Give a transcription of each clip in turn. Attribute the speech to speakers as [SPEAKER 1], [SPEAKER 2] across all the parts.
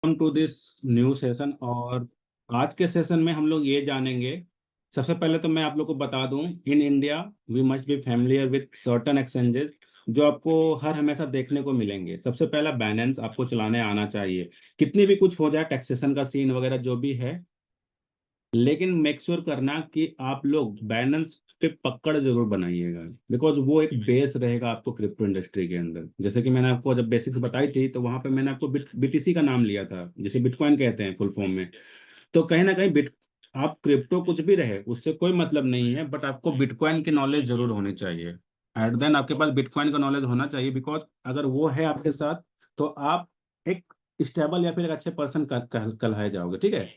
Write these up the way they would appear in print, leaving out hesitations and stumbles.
[SPEAKER 1] Welcome to this new session. और आज के सेशन में हम लोग ये जानेंगे। सबसे पहले तो मैं आप लोग को बता दूं, in India we must be familiar with certain exchanges जो आपको हर हमेशा देखने को मिलेंगे। सबसे पहला बैलेंस आपको चलाने आना चाहिए, कितनी भी कुछ हो जाए, टैक्सेशन का सीन वगैरह जो भी है। लेकिन मेक श्योर करना कि आप लोग बैलेंस पे पकड़ जरूर बनाइएगा, बिकॉज वो एक बेस रहेगा आपको क्रिप्टो इंडस्ट्री के अंदर। जैसे कि मैंने आपको जब बेसिक्स बताई थी तो वहां पे मैंने आपको बीटीसी का नाम लिया था, जिसे बिटकॉइन कहते हैं फुल फॉर्म में। तो कहीं ना कहीं बिट आप क्रिप्टो कुछ भी रहे उससे कोई मतलब नहीं है, बट आपको बिटकॉइन की नॉलेज जरूर होनी चाहिए। एट देन आपके पास बिटकॉइन का नॉलेज होना चाहिए, बिकॉज अगर वो है आपके साथ तो आप एक स्टेबल या फिर एक अच्छे पर्सन कहलाए जाओगे। ठीक है।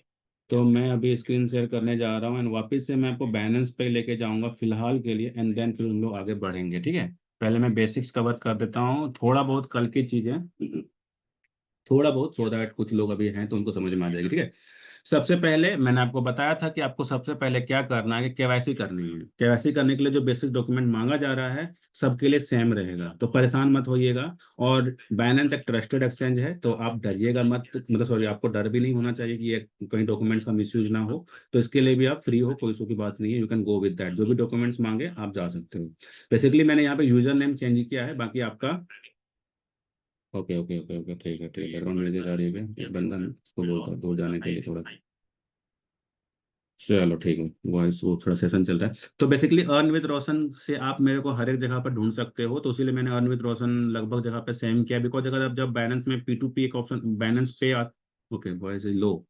[SPEAKER 1] तो मैं अभी स्क्रीन शेयर करने जा रहा हूँ एंड वापस से मैं आपको बैलेंस पे लेके जाऊंगा फिलहाल के लिए, एंड देन फिर हम लोग आगे बढ़ेंगे। ठीक है। पहले मैं बेसिक्स कवर कर देता हूँ, थोड़ा बहुत कल की चीजें, थोड़ा बहुत, सो दैट कुछ लोग अभी हैं तो उनको समझ में आ जाएगी। ठीक है। सबसे पहले मैंने आपको बताया था कि आपको सबसे पहले क्या करना है कि केवाईसी करनी है। केवाईसी करने के लिए जो बेसिक डॉक्यूमेंट मांगा जा रहा है सबके लिए सेम रहेगा, तो परेशान मत होइएगा। और बाइनेंस एक ट्रस्टेड एक्सचेंज है तो आप डरिएगा मत, मतलब सॉरी, आपको डर भी नहीं होना चाहिए कि ये कहीं डॉक्यूमेंट्स का मिसयूज ना हो। तो इसके लिए भी आप फ्री हो, कोई सो की बात नहीं है, you can go with that. जो भी डॉक्यूमेंट्स मांगे आप जा सकते हो। बेसिकली मैंने यहाँ पे यूजर नेम चेंज किया है, बाकी आपका ओके ओके ओके ओके, ठीक है ठीक है। बैकग्राउंड म्यूजिक आ रही है, एक बंदा है, उसको बोलता हूँ दूर जाने के लिए थोड़ा। चलो ठीक है, वॉइस वो थोड़ा सेशन चल रहा है। तो बेसिकली अर्न विद रोशन से आप मेरे को हर एक जगह पर ढूंढ सकते हो, तो इसीलिए मैंने अर्न विद रोशन लगभग जगह पे सेम किया। बिकॉज अगर आप जब बैलेंस में P2P एक ऑप्शन बैलेंस पे ओके, वॉइस इज लो।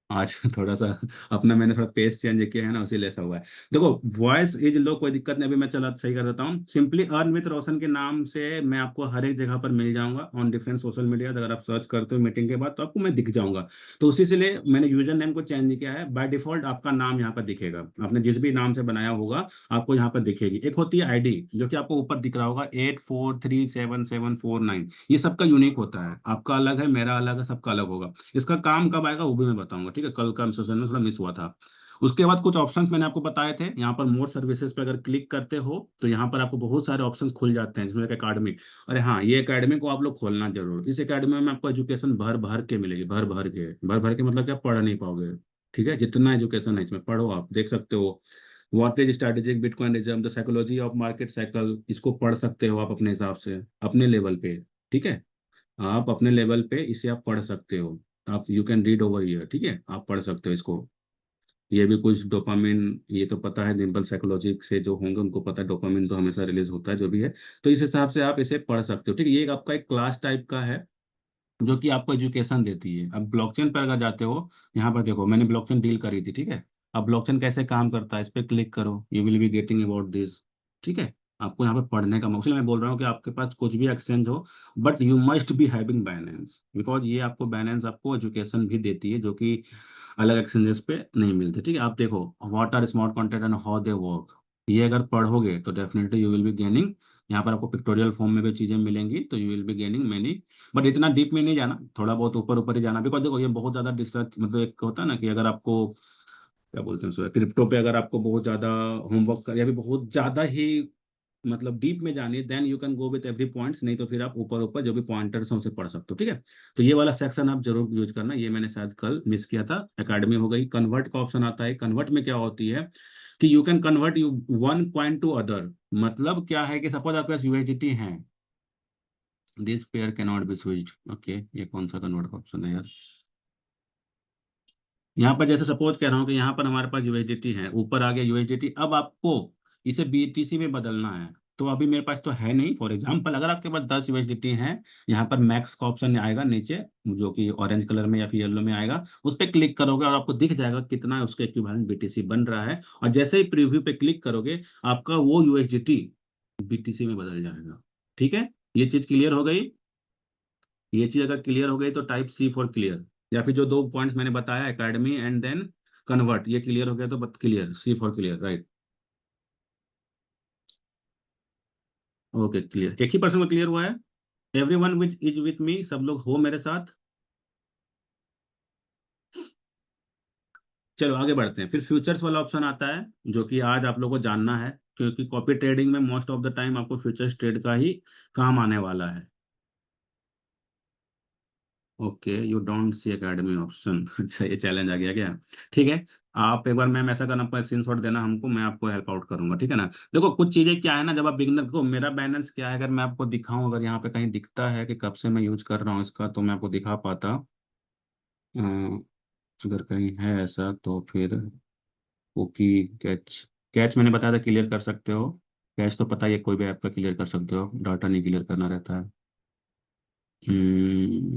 [SPEAKER 1] आज थोड़ा सा अपना मैंने थोड़ा पेस चेंज किया है ना, उसी ऐसा हुआ है। देखो, वॉइस इज लो, कोई दिक्कत नहीं, अभी मैं चला सही कर देता हूँ। सिंपली अर्न विथ रोशन के नाम से मैं आपको हर एक जगह पर मिल जाऊंगा ऑन डिफरेंट सोशल मीडिया। अगर आप सर्च करते हो मीटिंग के बाद तो आपको मैं दिख जाऊंगा। तो उसी से लिए मैंने यूजर नेम को चेंज किया है। बाय डिफॉल्ट आपका नाम यहाँ पर दिखेगा, आपने जिस भी नाम से बनाया होगा आपको यहाँ पर दिखेगी। एक होती है आईडी जो कि आपको ऊपर दिख रहा होगा 84374749, ये सबका यूनिक होता है। आपका अलग है, मेरा अलग है, सबका अलग होगा। इसका काम कब आएगा वो भी मैं बताऊंगा। ठीक है, कल का सेशन में थोड़ा मिस हुआ था। उसके बाद कुछ ऑप्शंस मैंने आपको बताए थे, यहाँ पर मोर सर्विसेज पे अगर क्लिक करते हो तो यहाँ पर आपको बहुत सारे ऑप्शंस खुल जाते हैं, जिसमें एक एकेडमिक। अरे हाँ, ये एकेडमी को आप लोग खोलना जरूर। इस एकेडमी में आपको एजुकेशन भर भर के मिलेगी, भर भर के। भर भर के मतलब क्या, पढ़ नहीं पाओगे। ठीक है, जितना एजुकेशन है इसमें पढ़ो, आप देख सकते हो। What is strategic bitcoinism, the psychology of market cycle, इसको पढ़ सकते हो आप अपने हिसाब से, अपने लेवल पे। ठीक है, आप अपने लेवल पे इसे आप पढ़ सकते हो। आप you can read over here. ठीक है, आप पढ़ सकते हो इसको। ये भी कुछ डोपामिन, ये तो पता है, डिम्पल साइकोलॉजी से जो होंगे उनको पता है, डोपामिन तो हमेशा रिलीज होता है जो भी है। तो इस हिसाब से आप इसे पढ़ सकते हो। ठीक है, ये आपका एक क्लास टाइप का है जो कि आपको एजुकेशन देती है। अब ब्लॉकचेन पर अगर जाते हो, यहाँ पर देखो मैंने ब्लॉकचेन डील करी थी। ठीक है, अब ब्लॉकचेन कैसे काम करता है इस पर क्लिक करो, you will be getting about this. ठीक है, आपको यहाँ पे पढ़ने का मौका, मैं बोल रहा हूँ कि आपके पास कुछ भी एक्सचेंज हो, but you must be having balance, because ये आपको बैलेंस आपको एजुकेशन भी देती है जो कि अलग एक्सचेंजेस पे नहीं मिलते। ठीक है, आप देखो what are smart contract and how they work, ये अगर पढ़ोगे तो definitely you will be gaining. यहाँ पर आपको पिक्टोरियल फॉर्म में भी चीजें मिलेंगी, तो you will be gaining many. But इतना डीप में नहीं जाना, थोड़ा बहुत ऊपर ऊपर ही जाना, बिकॉज देखो ये बहुत ज्यादा रिसर्च, मतलब एक होता है ना कि अगर आपको क्या बोलते हैं सो क्रिप्टो पे अगर आपको बहुत ज्यादा होमवर्क कर या फिर बहुत ज्यादा ही मतलब डीप में जानी है, then you can go with every points, नहीं तो फिर आप ऊपर ऊपर जो भी पॉइंटर्स हैं उसे पढ़ सकते हो। ठीक है, तो ये वाला सेक्शन आप जरूर यूज करना, ये मैंने शायद कल मिस किया था। एकेडमी हो गई, कन्वर्ट का ऑप्शन आता है। कन्वर्ट में क्या होती है कि you can convert you one point two other. मतलब क्या है कि सपोज आपके पास यूएसडीटी है, this pair can not be switched. Okay, ये कौन सा कन्वर्ट का ऑप्शन है यार। यहाँ पर जैसे सपोज कह रहा हूँ कि यहाँ पर हमारे पास यूएसडीटी है, ऊपर आ गया यूएसडीटी, अब आपको इसे बीटीसी में बदलना है। तो अभी मेरे पास तो है नहीं, फॉर एग्जांपल अगर आपके पास 10 यूएसडीटी है, यहाँ पर मैक्स का ऑप्शन आएगा नीचे, जो कि ऑरेंज कलर में या फिर येलो में आएगा, उस पर क्लिक करोगे और आपको दिख जाएगा कितना उसका इक्विवेलेंट बीटीसी बन रहा है। और जैसे ही प्रीव्यू पे क्लिक करोगे आपका वो यूएसडीटी बीटीसी में बदल जाएगा। ठीक है, ये चीज क्लियर हो गई। ये चीज अगर क्लियर हो गई तो टाइप सी फॉर क्लियर, या फिर जो दो पॉइंट्स मैंने बताया एकेडमी एंड देन कन्वर्ट, ये क्लियर हो गया तो clear, C for clear, right. Okay, clear, एक ही पर्सन को क्लियर हुआ है। Every one which is with me, सब लोग हो मेरे साथ। चलो आगे बढ़ते हैं। फिर फ्यूचर्स वाला ऑप्शन आता है जो कि आज आप लोगों को जानना है, क्योंकि कॉपी ट्रेडिंग में मोस्ट ऑफ द टाइम आपको फ्यूचर्स ट्रेड का ही काम आने वाला है। Okay, you don't see academy option. अच्छा, ये चैलेंज आ गया क्या? ठीक है, आप एक बार मैम ऐसा करना, अपना स्क्रीनशॉट देना हमको, मैं आपको हेल्प आउट करूंगा, ठीक है ना। देखो कुछ चीजें क्या है ना, जब आप बिगनर को, मेरा बैलेंस क्या है, अगर मैं आपको दिखाऊं, अगर यहाँ पे कहीं दिखता है कि कब से मैं यूज कर रहा हूँ इसका, तो मैं आपको दिखा पाता। अ, अगर कहीं है ऐसा तो फिर कुकी, कैच, कैच मैंने बताया था क्लियर कर सकते हो। कैच तो पता ही है, कोई भी ऐप का क्लियर कर सकते हो, डाटा नहीं क्लियर करना रहता है।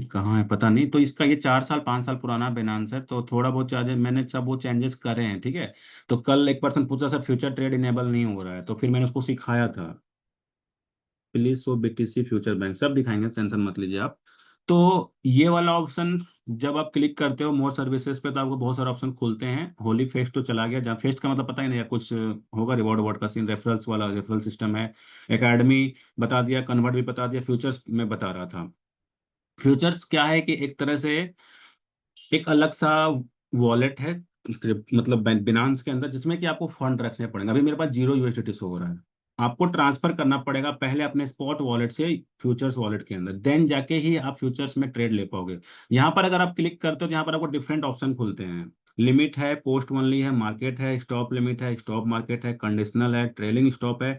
[SPEAKER 1] कहाँ है पता नहीं, तो इसका ये 4 साल 5 साल पुराना बेनान्स है, तो थोड़ा बहुत चार्जेस मैंने सब वो चेंजेस करे हैं, ठीक है। तो कल एक पर्सन पूछा सर फ्यूचर ट्रेड इनेबल नहीं हो रहा है, तो फिर मैंने उसको सिखाया था। Please so BTC future bank, सब दिखाएंगे, टेंशन मत लीजिए आप। तो ये वाला ऑप्शन जब आप क्लिक करते हो मोर सर्विसेज पे, तो आपको बहुत सारे ऑप्शन खुलते हैं। होली फेस्ट तो चला गया, जहाँ फेस्ट का मतलब पता ही नहीं है, कुछ होगा रिवॉर्ड वॉर्ड का सीन, रेफरल्स वाला रेफरल सिस्टम है। एकेडमी बता दिया, कन्वर्ट भी बता दिया, फ्यूचर्स में बता रहा था। फ्यूचर्स क्या है कि एक तरह से एक अलग सा वॉलेट है, मतलब बिनांस के अंदर, जिसमें कि आपको फंड रखने पड़ेंगे। अभी मेरे पास 0 USDT शो हो रहा है, आपको ट्रांसफर करना पड़ेगा पहले अपने स्पॉट वॉलेट से फ्यूचर्स वॉलेट के अंदर, देन जाके ही आप फ्यूचर्स में ट्रेड ले पाओगे। यहाँ पर अगर आप क्लिक करते हो तो यहाँ पर आपको डिफरेंट ऑप्शन खुलते हैं। लिमिट है, पोस्ट ओनली है, मार्केट है, स्टॉप लिमिट है, स्टॉप मार्केट है, कंडीशनल है, ट्रेलिंग स्टॉप है,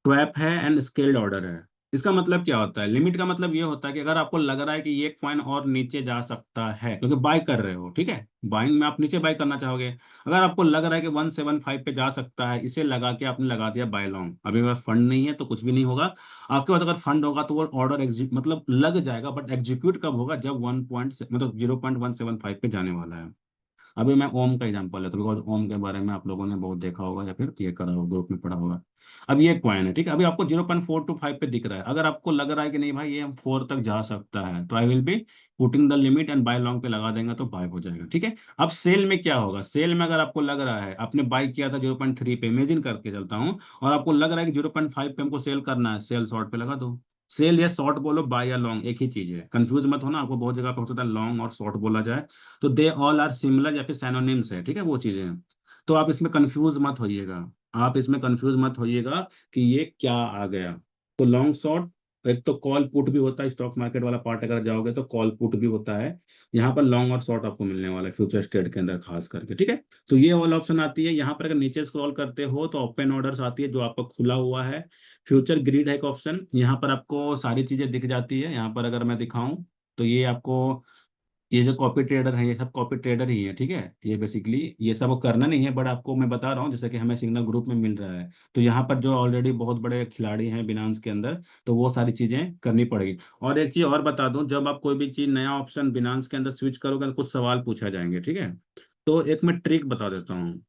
[SPEAKER 1] स्वैप है, एंड स्केल्ड ऑर्डर है। इसका मतलब क्या होता है? लिमिट का मतलब ये होता है कि अगर आपको लग रहा है कि ये कॉइन और नीचे जा सकता है, क्योंकि बाय कर रहे हो, ठीक है, बाइंग में आप नीचे बाय करना चाहोगे। अगर आपको लग रहा है कि 175 पे जा सकता है, इसे लगा के आपने लगा दिया बाय लॉन्ग। अभी मेरे पास फंड नहीं है तो कुछ भी नहीं होगा। आपके पास अगर फंड होगा तो वो ऑर्डर एग्जीक्यूट मतलब लग जाएगा, बट एग्जीक्यूट कब होगा? जब 0.175 पे जाने वाला है। अभी मैं ओम का एग्जांपल है, तो बिकॉज ओम के बारे में आप लोगों ने बहुत देखा होगा या फिर ये करा होगा, ग्रुप में पढ़ा होगा। अब ये कॉइन है, ठीक है, अभी आपको 0.425 पे दिख रहा है। अगर आपको लग रहा है कि नहीं भाई ये हम 4 तक जा सकता है, तो I will be putting the limit and buy long पे लगा देंगे तो बाय हो जाएगा, ठीक है। अब सेल में क्या होगा? सेल में अगर आपको लग रहा है, आपने बाय किया था 0.3 पे, इमेजिन करके चलता हूँ, और आपको लग रहा है कि 0.5 पे हमको सेल करना है, सेल शॉर्ट पे लगा दो। सेल या शॉर्ट बोलो, बाय या लॉन्ग एक ही चीज है, कंफ्यूज मत होना, आपको बहुत जगह पे होता है लॉन्ग और शॉर्ट बोला जाए। तो दे ऑल आर सिमिलर या फिर सैनोनिम्स है, ठीक है, वो चीजें हैं। तो आप इसमें कंफ्यूज मत होइएगा, आप इसमें कंफ्यूज मत होइएगा कि ये क्या आ गया। तो लॉन्ग शॉर्ट, एक तो कॉल पुट भी होता है, स्टॉक मार्केट वाला पार्ट अगर जाओगे तो कॉल पुट भी होता है। यहाँ पर लॉन्ग और शॉर्ट आपको मिलने वाला है फ्यूचर ट्रेड के अंदर खास करके, ठीक है। तो ये वाला ऑप्शन आती है। यहाँ पर अगर नीचे स्क्रॉल करते हो तो ओपन ऑर्डर्स आती है, जो आपका खुला हुआ है। फ्यूचर ग्रिड है एक ऑप्शन, यहाँ पर आपको सारी चीजें दिख जाती है। यहाँ पर अगर मैं दिखाऊं तो ये आपको, ये जो कॉपी ट्रेडर है ये सब कॉपी ट्रेडर ही है, ठीक है। ये बेसिकली ये सब करना नहीं है, बट आपको मैं बता रहा हूँ, जैसे कि हमें सिग्नल ग्रुप में मिल रहा है, तो यहाँ पर जो ऑलरेडी बहुत बड़े खिलाड़ी हैं बिनांस के अंदर, तो वो सारी चीजें करनी पड़ेगी। और एक चीज और बता दूं, जब आप कोई भी चीज नया ऑप्शन बिनांस के अंदर स्विच करोगे तो कुछ सवाल पूछा जाएंगे, ठीक है। तो एक मैं ट्रिक बता देता हूँ।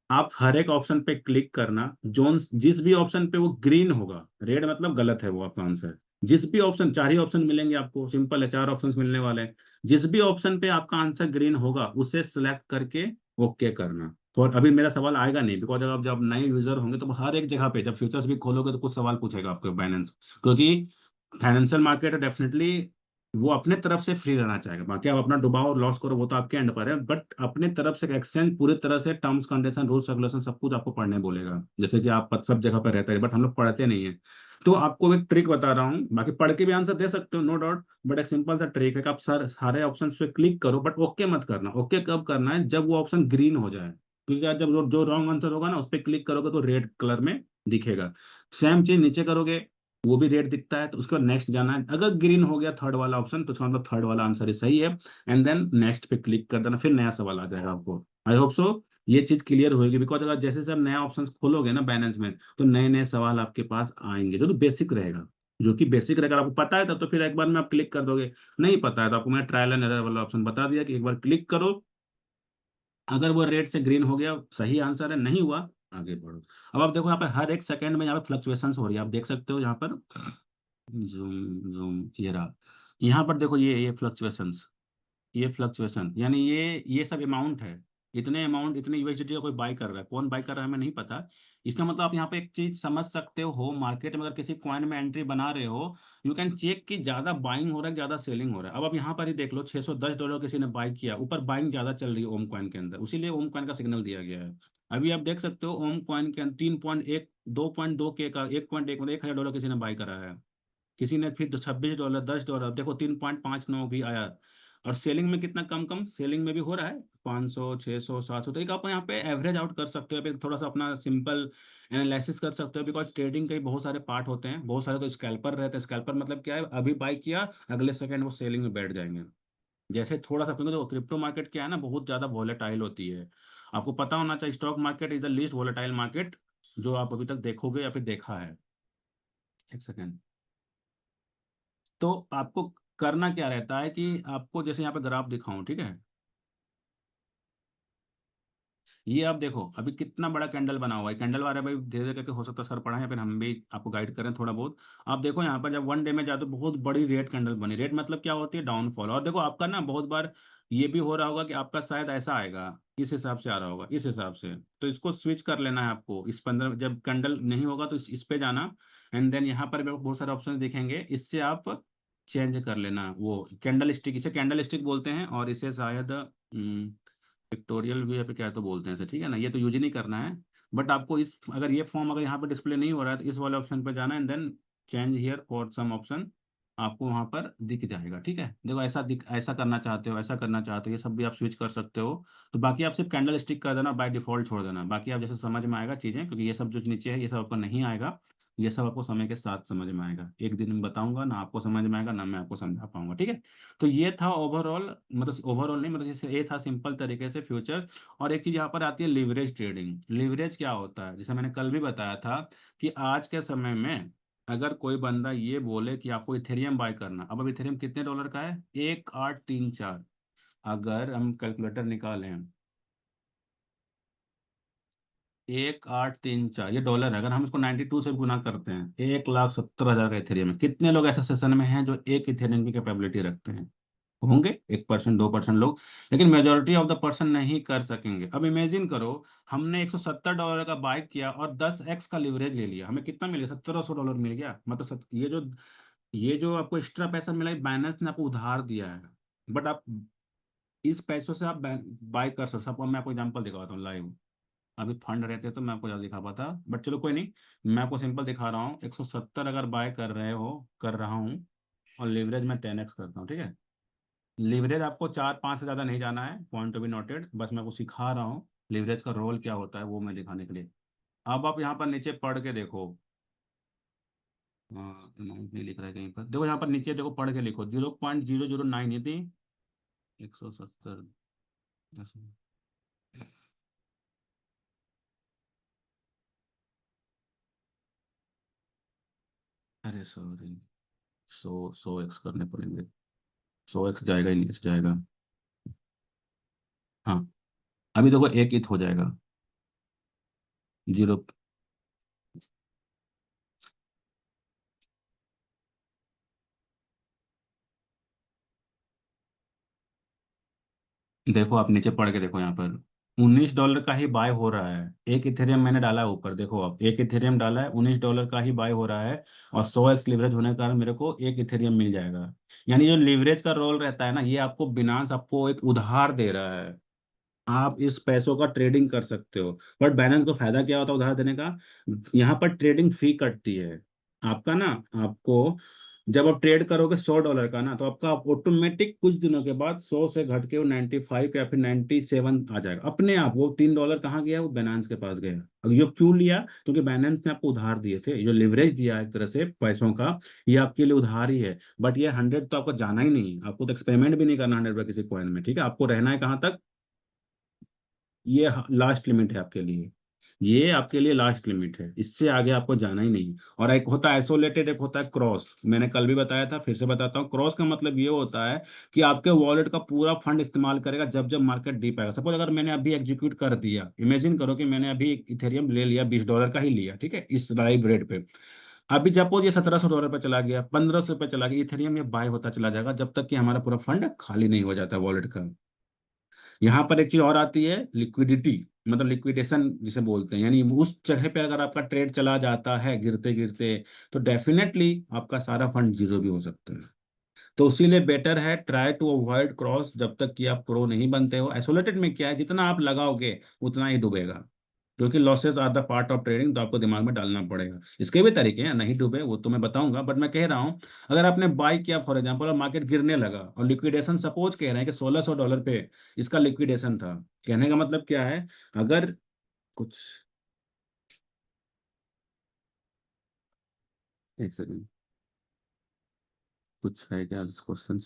[SPEAKER 1] आप हर एक ऑप्शन पे क्लिक करना, जो जिस भी ऑप्शन पे वो ग्रीन होगा, रेड मतलब गलत है वो आपका आंसर। जिस भी ऑप्शन, 4 ही ऑप्शन मिलेंगे आपको, सिंपल है, 4 ऑप्शन मिलने वाले हैं। जिस भी ऑप्शन पे आपका आंसर ग्रीन होगा उसे सिलेक्ट करके ओके करना। और अभी मेरा सवाल आएगा नहीं, बिकॉज अगर जब नए यूजर होंगे तो हर एक जगह पे जब फ्यूचर्स भी खोलोगे तो कुछ सवाल पूछेगा आपको बाइनेंस, क्योंकि फाइनेंशियल मार्केट डेफिनेटली वो अपने तरफ से फ्री रहना चाहेगा। बाकी आप अपना डुबाओ और लॉस करो, वो तो आपके एंड पर है, बट अपने तरफ से एक्सचेंज पूरी तरह से टर्म्स कंडीशन रूल्स रेगुलेशन सब कुछ आपको पढ़ने बोलेगा, जैसे कि आप सब जगह पर रहते हैं, बट हम लोग पढ़ते नहीं है। तो आपको एक ट्रिक बता रहा हूँ, बाकी पढ़ के भी आंसर दे सकते हो नो डाउट, बट एक सिंपल सा ट्रिक है कि आप सारे ऑप्शन पे क्लिक करो, बट ओके मत करना। ओके कब करना है? जब वो ऑप्शन ग्रीन हो जाए, क्योंकि आज जब जो रॉन्ग आंसर होगा ना उस पर क्लिक करोगे तो रेड कलर में दिखेगा। सेम चीज नीचे करोगे, वो भी रेड दिखता है, तो उसके बाद नेक्स्ट जाना है। अगर ग्रीन हो गया थर्ड वाला ऑप्शन, तो उसका मतलब थर्ड वाला आंसर ही सही है, एंड देन नेक्स्ट पे क्लिक कर देना, फिर नया सवाल आ जाएगा आपको। आई होप सो ये चीज क्लियर होगी, बिकॉज अगर जैसे जैसे आप नया ऑप्शन खोलोगे ना बैलेंस में, तो नए नए सवाल आपके पास आएंगे, जो तो बेसिक रहेगा। जो कि बेसिक रहेगा, आपको पता है तब तो फिर एक बार में आप क्लिक कर दोगे। नहीं पता है तो आपको मैंने ट्रायल एंड एरर वाला ऑप्शन बता दिया कि एक बार क्लिक करो, अगर वो रेड से ग्रीन हो गया सही आंसर है, नहीं हुआ आगे बढ़ो। अब आप देखो यहाँ पर हर एक सेकंड में यहाँ पर फ्लक्चुएशंस हो रही है, आप देख सकते हो यहाँ पर, जूम जूम ये रहा। यहाँ पर देखो ये फ्लक्चुएशंस, ये फ्लक्चुएशन यानी ये सब अमाउंट है। इतने अमाउंट, इतने यूएसडीटी का कोई बाय कर रहा है, कौन बाय कर रहा है हमें नहीं पता। इसका मतलब आप यहाँ पे एक चीज समझ सकते हो, मार्केट में अगर किसी कॉइन में एंट्री बना रहे हो, यू कैन चेक कि ज्यादा बाइंग हो रहा है ज्यादा सेलिंग हो रहा है। अब आप यहाँ पर ही देख लो, $610 किसी ने बाय किया, ऊपर बाइंग ज्यादा चल रही है ओम कॉइन के अंदर, उसीलिए ओम कॉइन का सिग्नल दिया गया है। अभी आप देख सकते हो ओम कॉइन के अंदर 3.1 2.2 के का 1.1 मतलब $1,000 किसी ने बाय करा है। किसी ने फिर $26, $10, देखो 3.59 भी आया। और सेलिंग में कितना कम कम सेलिंग में भी हो रहा है, 500, 600, 700। तो एक आप यहाँ पे एवरेज आउट कर सकते हो, एक थोड़ा सा अपना सिंपल एनालिसिस कर सकते हो, बिकॉज ट्रेडिंग के बहुत सारे पार्ट होते हैं, बहुत सारे तो स्कैल्पर रहते हैं। स्कैल्पर मतलब क्या है, अभी बाई किया, अगले सेकंड वो सेलिंग में बैठ जाएंगे। जैसे थोड़ा सा, क्योंकि तो क्रिप्टो मार्केट क्या है ना, बहुत ज़्यादा वॉलेटाइल होती है। आपको पता होना चाहिए, stock market is the least volatile market जो आप अभी तक देखोगे या फिर देखा है। एक सेकेंड। तो आपको करना क्या रहता है कि आपको जैसे यहाँ पे ग्राफ दिखाऊं, ठीक है। ये आप देखो अभी कितना बड़ा कैंडल बना हुआ है। कैंडल वाले भाई धीरे धीरे करके हो सकता है सर पढ़ा है, फिर हम भी आपको गाइड करें थोड़ा बहुत। आप देखो यहाँ पर जब वन डे में जाते तो बहुत बड़ी रेड कैंडल बनी। रेड मतलब क्या होती है, डाउनफॉल। और देखो आपका ना बहुत बार ये भी हो रहा होगा कि आपका शायद ऐसा आएगा, इस हिसाब से आ रहा होगा, इस हिसाब से। तो इसको स्विच कर लेना है आपको। इस 15 जब कैंडल नहीं होगा तो इस पे जाना। एंड देन यहाँ पर भी आपको बहुत सारे ऑप्शन दिखेंगे, इससे आप चेंज कर लेना। वो कैंडल स्टिक, इसे कैंडल स्टिक बोलते हैं, और इसे शायद पिक्टोरियल भी है पे क्या तो बोलते हैं इसे, ठीक है ना। ये तो यूज ही नहीं करना है। बट आपको इस, अगर ये फॉर्म अगर यहाँ पर डिस्प्ले नहीं हो रहा है तो इस वाले ऑप्शन पे जाना है, and then change here for some option. आपको वहाँ पर दिख जाएगा, ठीक है। देखो ऐसा दिख, ऐसा करना चाहते हो, ऐसा करना चाहते हो, ये सब भी आप स्विच कर सकते हो। तो बाकी आप सिर्फ कैंडल स्टिक कर देना, बाय डिफॉल्ट छोड़ देना। बाकी आप जैसे समझ में आएगा चीज़ें, क्योंकि ये सब जो नीचे है ये सब आपको नहीं आएगा। ये सब आपको समय के साथ समझ में आएगा। एक दिन में बताऊंगा ना, आपको समझ में आएगा ना, मैं आपको समझा पाऊंगा, ठीक है। तो ये था ओवरऑल, मतलब ओवरऑल नहीं, मतलब जैसे ये था सिंपल तरीके से फ्यूचर्स। और एक चीज यहाँ पर आती है लिवरेज ट्रेडिंग। लिवरेज क्या होता है, जैसे मैंने कल भी बताया था कि आज के समय में अगर कोई बंदा ये बोले कि आपको इथेरियम बाय करना, अब इथेरियम कितने डॉलर का है, 1834। अगर हम कैलकुलेटर निकालें, 1834 ये डॉलर है। अगर हम इसको 92 से गुना करते हैं, 1,70,000 का इथेरियम है। कितने लोग ऐसे सेशन में हैं जो एक इथेरियम की कैपेबिलिटी रखते हैं? होंगे 1%, 2% लोग। लेकिन मेजोरिटी ऑफ द पर्सन नहीं कर सकेंगे। अब इमेजिन करो, हमने $170 का बाय किया और 10x का लिवरेज ले लिया, हमें कितना मिल गया, $1,700 मिल गया। मतलब ये जो आपको एक्स्ट्रा पैसा मिला, बाइनेंस ने आपको उधार दिया है। बट आप इस पैसों से आप बाय कर सकते हो। आपको मैं आपको एग्जांपल दिखाता हूँ लाइव। अभी फंड रहते तो मैं आपको ज़्यादा दिखा पाता, बट चलो कोई नहीं। मैं आपको सिंपल दिखा रहा हूँ। 170 अगर बाय कर रहे हो, कर रहा हूँ, और लिवरेज में 10x करता हूँ, ठीक है। लिवरेज आपको 4-5 से ज़्यादा नहीं जाना है, पॉइंट टू बी नोटेड। बस मैं आपको सिखा रहा हूँ लिवरेज का रोल क्या होता है, वो मैं दिखाने के लिए। अब आप यहाँ पर नीचे पढ़ के देखो। अमाउंट नहीं लिख रहा है कहीं पर, देखो यहाँ पर नीचे देखो, पढ़ के लिखो, 0.009 ये थी। 170। अरे सॉरी, 100x करने पड़ेंगे। 100x जाएगा ही नहीं, ऐसे जाएगा। हाँ, अभी देखो एक इत हो जाएगा। जीरो। देखो आप नीचे पढ़ के देखो, यहाँ पर $19 का ही बाय हो रहा है। एक इथेरियम मैंने डाला है ऊपर, देखो आप, एक इथेरियम डाला है, $19 का ही बाय हो रहा है। और 100x लिवरेज होने के कारण मेरे को एक इथेरियम मिल जाएगा। यानी जो लिवरेज का रोल रहता है ना, ये आपको बिनांस आपको एक उधार दे रहा है। आप इस पैसों का ट्रेडिंग कर सकते हो। बट बैलेंस को फायदा क्या होता है उधार देने का, यहाँ पर ट्रेडिंग फी कटती है आपका ना। आपको जब आप ट्रेड करोगे $100 का ना, तो आपका ऑटोमेटिक कुछ दिनों के बाद 100 से घट के वो 95 या फिर 97 आ जाएगा अपने आप। वो $3 कहाँ गया, वो बैलेंस के पास गया। अब ये क्यों लिया, क्योंकि बैलेंस ने आपको उधार दिए थे। जो लिवरेज दिया है एक तरह से पैसों का, ये आपके लिए उधार ही है। बट ये 100 तो आपको जाना ही नहीं है, आपको तो एक्सपेरिमेंट भी नहीं करना 100 किसी कॉइन में, ठीक है। आपको रहना है कहाँ तक, ये लास्ट लिमिट है आपके लिए। ये आपके लिए लास्ट लिमिट है, इससे आगे आपको जाना ही नहीं। और एक होता है आइसोलेटेड, एक होता है क्रॉस। मैंने कल भी बताया था, फिर से बताता हूँ। क्रॉस का मतलब ये होता है कि आपके वॉलेट का पूरा फंड इस्तेमाल करेगा जब जब मार्केट डीप आएगा। सपोज अगर मैंने अभी एग्जीक्यूट कर दिया, इमेजिन करो कि मैंने अभी इथेरियम ले लिया, $20 का ही लिया, ठीक है, इस लाइव रेट पे। अभी सपोज ये $1,700 पे चला गया, $1,500 पे चला गया, इथेरियम ये बाय होता चला जाएगा जब तक कि हमारा पूरा फंड खाली नहीं हो जाता वॉलेट का। यहाँ पर एक चीज और आती है, लिक्विडिटी, मतलब लिक्विडेशन जिसे बोलते हैं। यानी उस जगह पे अगर आपका ट्रेड चला जाता है गिरते गिरते, तो डेफिनेटली आपका सारा फंड जीरो भी हो सकता है। तो इसीलिए बेटर है ट्राई टू अवॉइड क्रॉस जब तक कि आप प्रो नहीं बनते हो। आइसोलेटेड में क्या है, जितना आप लगाओगे उतना ही डूबेगा। क्योंकि losses are the part of trading, तो आपको दिमाग में डालना पड़ेगा। इसके भी तरीके हैं, नहीं डूबे वो तो मैं बताऊंगा, बट मैं कह रहा हूँ अगर आपने बाई किया फॉर एग्जांपल और मार्केट गिरने लगा और लिक्विडेशन सपोज कह रहे हैं कि $1600 पे इसका लिक्विडेशन था, कहने का मतलब क्या है, अगर कुछ, एक सेकंड, कुछ है क्या क्वेश्चन,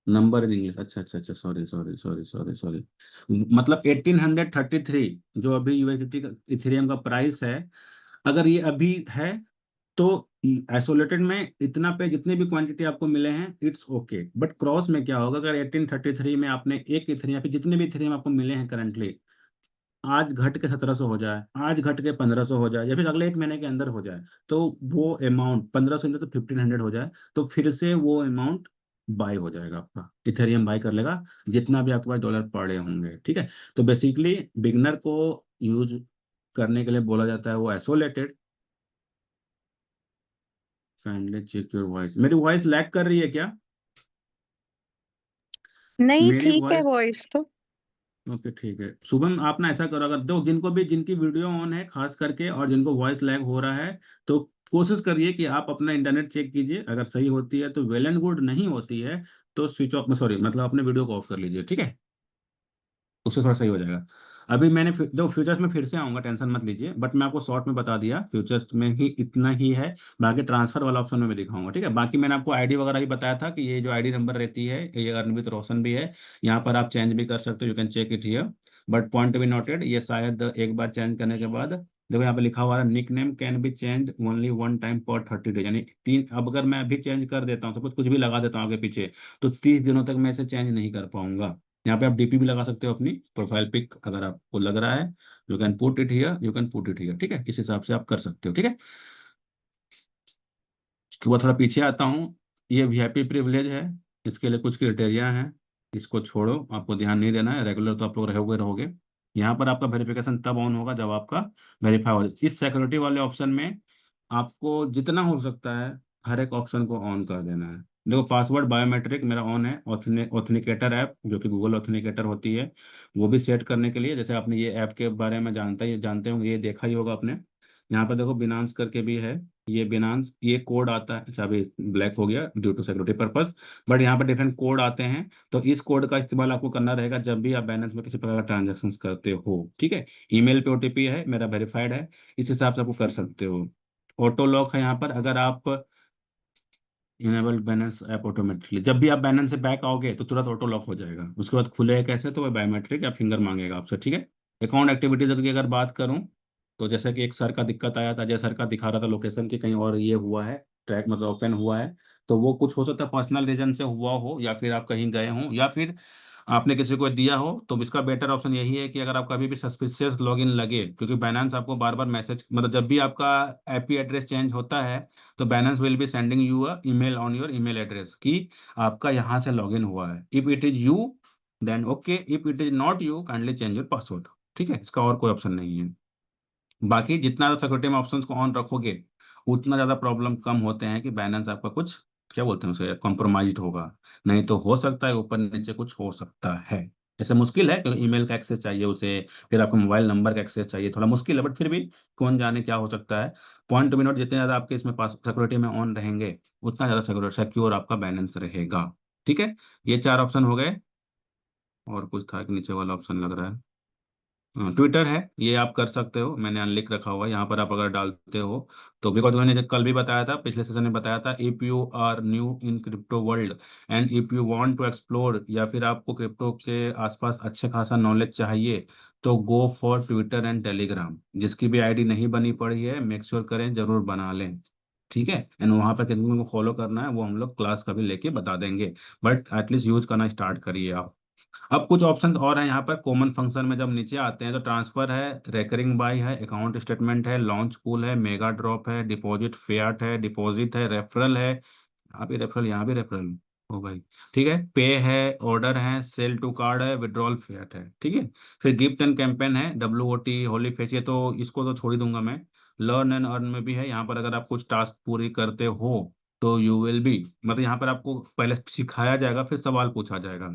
[SPEAKER 1] नंबर इन इंग्लिश, अच्छा अच्छा अच्छा, sorry sorry sorry sorry sorry, मतलब 1833 जो अभी यूएसडी का इथेरियम का प्राइस है, अगर ये अभी है तो आइसोलेटेड में इतना पे जितने भी क्वांटिटी आपको मिले हैं इट्स ओके, बट क्रॉस में क्या होगा, अगर 1833 में आपने एक इथेरियम पे जितने भी इथेरियम आपको मिले हैं करंटली, आज घट के 1700 हो जाए, आज घट के 1500 हो जाए, या फिर अगले एक महीने के अंदर हो जाए, तो वो अमाउंट 1500 तो 1500 हो जाए, तो फिर से वो अमाउंट बाय हो जाएगा, आपका इथेरियम बाय कर लेगा जितना भी आपके पास डॉलर पड़े होंगे, ठीक है। तो बेसिकली बिगनर को यूज करने के लिए बोला जाता है वो isolated. Kindly check your voice, मेरी वॉइस लैग कर रही है क्या?
[SPEAKER 2] नहीं,
[SPEAKER 1] मेरी
[SPEAKER 2] ठीक है
[SPEAKER 1] वॉइस,
[SPEAKER 2] वॉइस तो।
[SPEAKER 1] ओके ठीक है शुभम, आप ना ऐसा करो, अगर दो जिनको भी जिनकी वीडियो ऑन है खास करके और जिनको वॉइस लैग हो रहा है, तो कोशिश करिए कि आप अपना इंटरनेट चेक कीजिए, अगर सही होती है तो वेल एंड गुड, नहीं होती है तो स्विच ऑफ, सॉरी मतलब अपने वीडियो को ऑफ कर लीजिए, ठीक है, उससे थोड़ा सही हो जाएगा। अभी मैंने दो फ्यूचर्स में फिर से आऊंगा, टेंशन मत लीजिए, बट मैं आपको शॉर्ट में बता दिया फ्यूचर्स में ही इतना ही है, बाकी ट्रांसफर वाला ऑप्शन में मैं दिखाऊंगा, ठीक है। बाकी मैंने आपको आईडी वगैरह भी बताया था कि ये जो आईडी नंबर रहती है ये अर्नवित रोशन भी है, यहाँ पर आप चेंज भी कर सकते हो, you can check it here, but point to be noted, ये शायद एक बार चेंज करने के बाद, देखो यहाँ पे लिखा हुआ है nick name can be change only one time per 30 days, यानी तीन, अब अगर मैं अभी चेंज कर देता हूँ, सब कुछ कुछ भी लगा देता हूँ आगे पीछे, तो 30 दिनों तक मैं इसे चेंज नहीं कर पाऊंगा। यहाँ पे आप डीपी भी लगा सकते हो अपनी प्रोफाइल पिक, अगर आपको लग रहा है you can put it here, you can put it here, ठीक है, इस हिसाब से आप कर सकते हो, ठीक है। उसके बाद थोड़ा पीछे आता हूँ, ये वीआईपी प्रिविलेज है, इसके लिए कुछ क्राइटेरिया हैं, इसको छोड़ो, आपको ध्यान नहीं देना है, रेगुलर तो आप लोग रहोगे रहोगे। यहाँ पर आपका वेरिफिकेशन तब ऑन होगा जब आपका वेरीफाई हो जाए, इस सिक्योरिटी वाले ऑप्शन में आपको जितना हो सकता है हर एक ऑप्शन को ऑन कर देना है। देखो पासवर्ड बायोमेट्रिक मेरा ऑन है, ऑथेंटिकेटर ऐप जो कि गूगल ऑथेंटिकेटर होती है, वो भी सेट करने के लिए, जैसे आपने ये ऐप के बारे में जानते होंगे, ये देखा ही होगा आपने, यहाँ पर देखो बिनांस करके भी है, ये बिनांस, ये कोड आता है, अच्छा अभी ब्लैक हो गया due to security purpose, but यहाँ पर डिफरेंट कोड आते हैं, तो इस कोड का इस्तेमाल आपको करना रहेगा जब भी आप बैलेंस में किसी प्रकार का ट्रांजेक्शन करते हो, ठीक है। ईमेल पे ओटीपी है, मेरा वेरीफाइड है, इस हिसाब से आपको कर सकते हो। ऑटो लॉक है यहाँ पर, अगर आप इनेबल बैलेंस ऐप ऑटोमेटिकली, जब भी आप बैलेंस से बैक आओगे तो तुरंत ऑटो लॉक हो जाएगा, उसके बाद खुलेगा कैसे, तो वह बायोमेट्रिक या फिंगर मांगेगा आपसे, ठीक है। अकाउंट एक्टिविटीज की अगर बात करूं, तो जैसे कि एक सर का दिक्कत आया था, जय सर का दिखा रहा था लोकेशन की कहीं और ये हुआ है, ट्रैक मतलब ओपन हुआ है, तो वो कुछ हो सकता है पर्सनल रीजन से हुआ हो, या फिर आप कहीं गए हो, या फिर आपने किसी को दिया हो, तो इसका बेटर ऑप्शन यही है कि अगर आप कभी भी सस्पिशियस लॉगिन लगे, क्योंकि बाइनेंस आपको बार बार मैसेज, मतलब जब भी आपका आईपी एड्रेस चेंज होता है तो Binance will be sending you a email on your email address कि आपका यहाँ से लॉगिन हुआ है, if it is you then okay, if it is not you kindly change your password, ठीक है, इसका और कोई ऑप्शन नहीं है। बाकी जितना सिक्योरिटी में ऑप्शंस को ऑन रखोगे उतना ज़्यादा प्रॉब्लम कम होते हैं कि बैलेंस आपका कुछ, क्या बोलते हैं उसे, कॉम्प्रोमाइज होगा, नहीं तो हो सकता है ऊपर नीचे कुछ हो सकता है। जैसे मुश्किल है क्योंकि ईमेल का एक्सेस चाहिए उसे, फिर आपको मोबाइल नंबर का एक्सेस चाहिए, थोड़ा मुश्किल है, बट फिर भी कौन जाने क्या हो सकता है। पॉइंट टू बी नोट, जितने ज़्यादा आपके इसमें पास सिक्योरिटी में ऑन रहेंगे उतना ज़्यादा सिक्योर आपका बैलेंस रहेगा, ठीक है। ये चार ऑप्शन हो गए, और कुछ था कि नीचे वाला ऑप्शन लग रहा है, ट्विटर है, ये आप कर सकते हो, मैंने अनलिक रखा हुआ है, यहाँ पर आप अगर डालते हो तो, बिकॉज मैंने कल भी बताया था, पिछले सेशन में बताया था, if you are new in crypto world and if you want to explore, या फिर आपको क्रिप्टो के आसपास अच्छे खासा नॉलेज चाहिए, तो go for Twitter and Telegram, जिसकी भी आईडी नहीं बनी पड़ी है मेक श्योर करें जरूर बना लें, ठीक है। एंड वहाँ पर कितने को फॉलो करना है वो हम लोग क्लास का भी लेके बता देंगे, बट एटलीस्ट यूज करना स्टार्ट करिए आप। अब कुछ ऑप्शन और हैं यहाँ पर, कॉमन फंक्शन में जब नीचे आते हैं तो ट्रांसफर है, रेकरिंग बाय है, अकाउंट स्टेटमेंट है, लॉन्च पूल है, मेगा ड्रॉप है, डिपॉजिट फेयर है, डिपॉजिट है, रेफरल है, यहाँ भी रेफरल, यहाँ भी रेफरल, ओ भाई, ठीक है, पे है, ऑर्डर है, सेल टू कार्ड है, विड्रॉल फेयर है, ठीक है। फिर गिफ्ट एंड कैंपेन है, WOT होली फेस, ये तो इसको तो छोड़ ही दूंगा मैं। लर्न एंड अर्न में भी है, यहाँ पर अगर आप कुछ टास्क पूरी करते हो तो यू विल बी, मतलब यहाँ पर आपको पहले सिखाया जाएगा फिर सवाल पूछा जाएगा,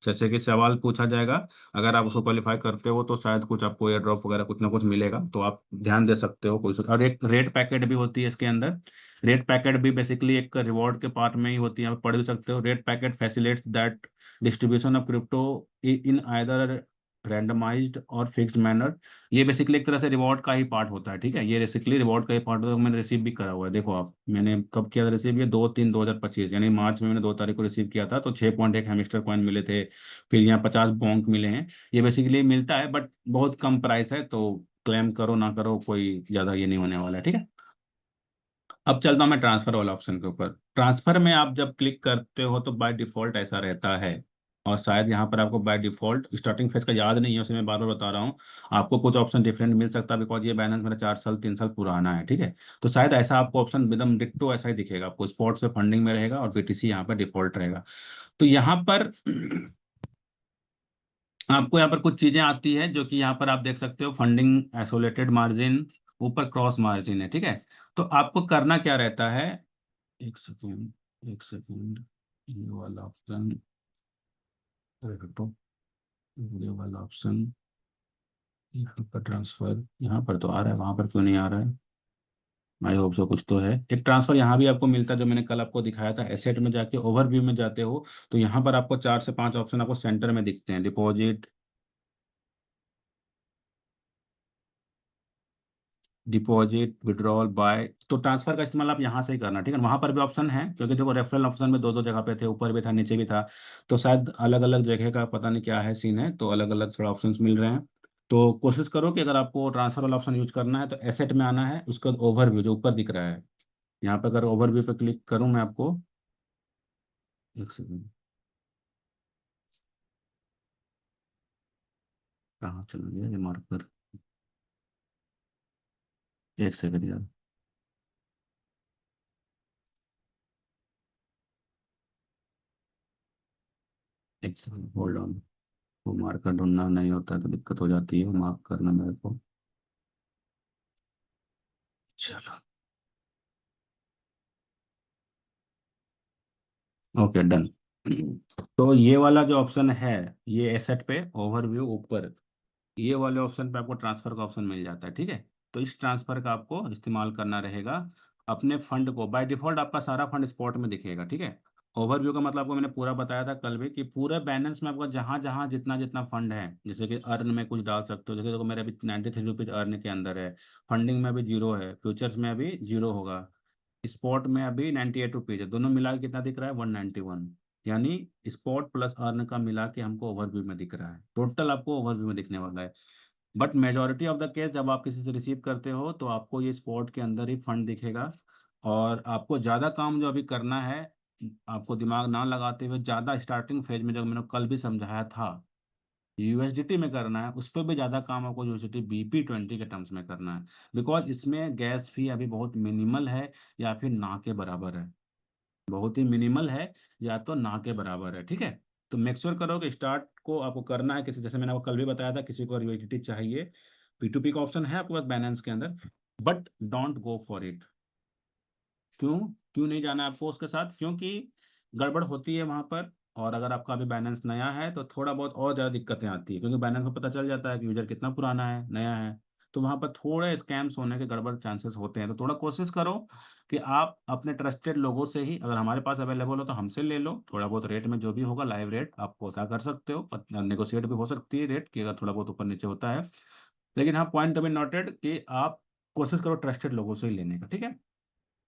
[SPEAKER 1] जैसे कि सवाल पूछा जाएगा, अगर आप उसको क्वालिफाई करते हो तो शायद कुछ आपको एयर ड्रॉप वगैरह कुछ ना कुछ मिलेगा, तो आप ध्यान दे सकते हो कोई और एक रेट पैकेट भी होती है इसके अंदर। रेट पैकेट भी बेसिकली एक रिवॉर्ड के पार्ट में ही होती है, आप पढ़ भी सकते हो। Red packet facilitates that distribution of crypto in either randomized और फिक्स्ड मैनर। ये बेसिकली एक तरह से रिवॉर्ड का ही पार्ट होता है, ठीक है, ये बेसिकली रिवॉर्ड का ही पार्ट होता है। मैंने रिसीव भी करा हुआ है, देखो आप, मैंने कब किया था रिसीव, ये 2/3/2025 यानी मार्च में मैंने 2 तारीख को रिसीव किया था, तो 6.1 हेमिस्टर कॉइन मिले थे। फिर यहाँ 50 बॉन्क मिले हैं। ये बेसिकली मिलता है, बट बहुत कम प्राइस है, तो क्लेम करो ना करो कोई ज़्यादा ये नहीं होने वाला है, ठीक है। अब चलता हूँ मैं ट्रांसफर वाला ऑप्शन के ऊपर। ट्रांसफर में आप जब क्लिक करते हो तो बाय डिफॉल्ट ऐसा रहता है, और शायद यहाँ पर आपको बाय डिफॉल्ट स्टार्टिंग फेज का याद नहीं है, उसे मैं बार बार बता रहा हूँ। आपको कुछ ऑप्शन डिफरेंट मिल सकता है, बिकॉज ये बैलेंस मेरा 4 साल 3 साल पुराना है, ठीक है। तो शायद ऐसा आपको ऑप्शन एकदम डिट्टो ऐसा ही दिखेगा आपको, स्पॉट से फंडिंग में रहेगा और बीटीसी यहाँ पर डिफॉल्ट रहेगा। तो यहाँ पर आपको यहाँ पर कुछ चीजें आती है, जो कि यहाँ पर आप देख सकते हो, फंडिंग आइसोलेटेड मार्जिन, ऊपर क्रॉस मार्जिन है, ठीक है। तो आपको करना क्या रहता है, एक सेकेंड, एक सेकेंड, ये वाला ऑप्शन, हटो, ये वाला ऑप्शन, यहाँ पर ट्रांसफर, यहाँ पर तो आ रहा है, वहां पर क्यों नहीं आ रहा है। आई होप सो कुछ तो है। एक ट्रांसफर यहाँ भी आपको मिलता है, जो मैंने कल आपको दिखाया था। एसेट में जाके ओवरव्यू में जाते हो तो यहाँ पर आपको 4 से 5 ऑप्शन आपको सेंटर में दिखते हैं, डिपॉजिट, डिपॉजिट, विड्रॉल, बाय। तो ट्रांसफर का इस्तेमाल आप यहाँ से ही करना, ठीक है। वहां पर भी ऑप्शन है, क्योंकि देखो रेफरल ऑप्शन में दो दो जगह पे थे, ऊपर भी था नीचे भी था, तो शायद अलग अलग जगह का पता नहीं क्या है सीन है, तो अलग अलग थोड़ा ऑप्शंस मिल रहे हैं। तो कोशिश करो कि अगर आपको ट्रांसफर वाला ऑप्शन यूज करना है तो एसेट में आना है, उसके बाद ओवरव्यू जो ऊपर दिख रहा है, यहाँ पर अगर ओवरव्यू पे क्लिक करूँ मैं आपको, एक सेकंड, कहाँ चला गया ये मार्कर, एक सेकंड यार, एक सेकंड होल्ड ऑन। वो मार्कर ढूंढना नहीं होता है तो दिक्कत हो जाती है मार्क करना मेरे को। चलो, ओके डन। तो ये वाला जो ऑप्शन है, ये एसेट पे ओवरव्यू ऊपर, ये वाले ऑप्शन पे आपको ट्रांसफर का ऑप्शन मिल जाता है, ठीक है। तो इस ट्रांसफर का आपको इस्तेमाल करना रहेगा। अपने फंड को बाय डिफॉल्ट आपका सारा फंड स्पॉट में दिखेगा, ठीक है। ओवरव्यू का मतलब आपको मैंने पूरा बताया था कल भी, कि पूरे बैलेंस में आपका जहां जहां जितना जितना फंड है, जैसे कि अर्न में कुछ डाल सकते हो, जैसे देखो मेरे अभी 93 रुपीज अर्न के अंदर है, फंडिंग में अभी जीरो है, फ्यूचर्स में अभी जीरो होगा, स्पॉट में अभी 98 रुपीज है, दोनों मिला के कितना दिख रहा है, 191। यानी स्पॉट प्लस अर्न का मिला के हमको ओवरव्यू में दिख रहा है, टोटल आपको ओवरव्यू में दिखने वाला है। But majority of the case जब आप किसी से रिसीव करते हो तो आपको ये स्पॉट के अंदर ही फंड दिखेगा। और आपको ज़्यादा काम जो अभी करना है, आपको दिमाग ना लगाते हुए ज़्यादा स्टार्टिंग फेज में, जो मैंने कल भी समझाया था, यूएसडीटी में करना है, उस पर भी ज़्यादा काम आपको यूएसडीटी बीपी 20 के टर्म्स में करना है। बिकॉज इसमें गैस फी अभी बहुत मिनिमल है, या फिर ना के बराबर है, बहुत ही मिनिमल है, या तो ना के बराबर है, ठीक है। तो मेक श्योर करो कि स्टार्ट को आपको करना है किसी, जैसे मैंने आपको कल भी बताया था, किसी को यूएसडीटी चाहिए, पी2पी का ऑप्शन है आपके पास बैलेंस के अंदर, but don't go for it. क्यों, क्यों नहीं जाना है आपको उसके साथ, क्योंकि गड़बड़ होती है वहां पर। और अगर आपका अभी बैलेंस नया है तो थोड़ा बहुत और ज़्यादा दिक्कतें आती है, क्योंकि बैलेंस में पता चल जाता है कि यूजर कितना पुराना है नया है, तो वहां पर थोड़े स्कैम्स होने के गड़बड़ चांसेस होते हैं। तो थोड़ा कोशिश करो कि आप अपने ट्रस्टेड लोगों से ही, अगर हमारे पास अवेलेबल हो तो हमसे ले लो, थोड़ा बहुत रेट में जो भी होगा लाइव रेट आप पता कर सकते हो, नेगोशिएट भी हो सकती है रेट की, अगर थोड़ा बहुत ऊपर नीचे होता है। लेकिन हाँ, पॉइंट टू बी नोटेड कि आप कोशिश करो ट्रस्टेड लोगों से ही लेने का, ठीक है।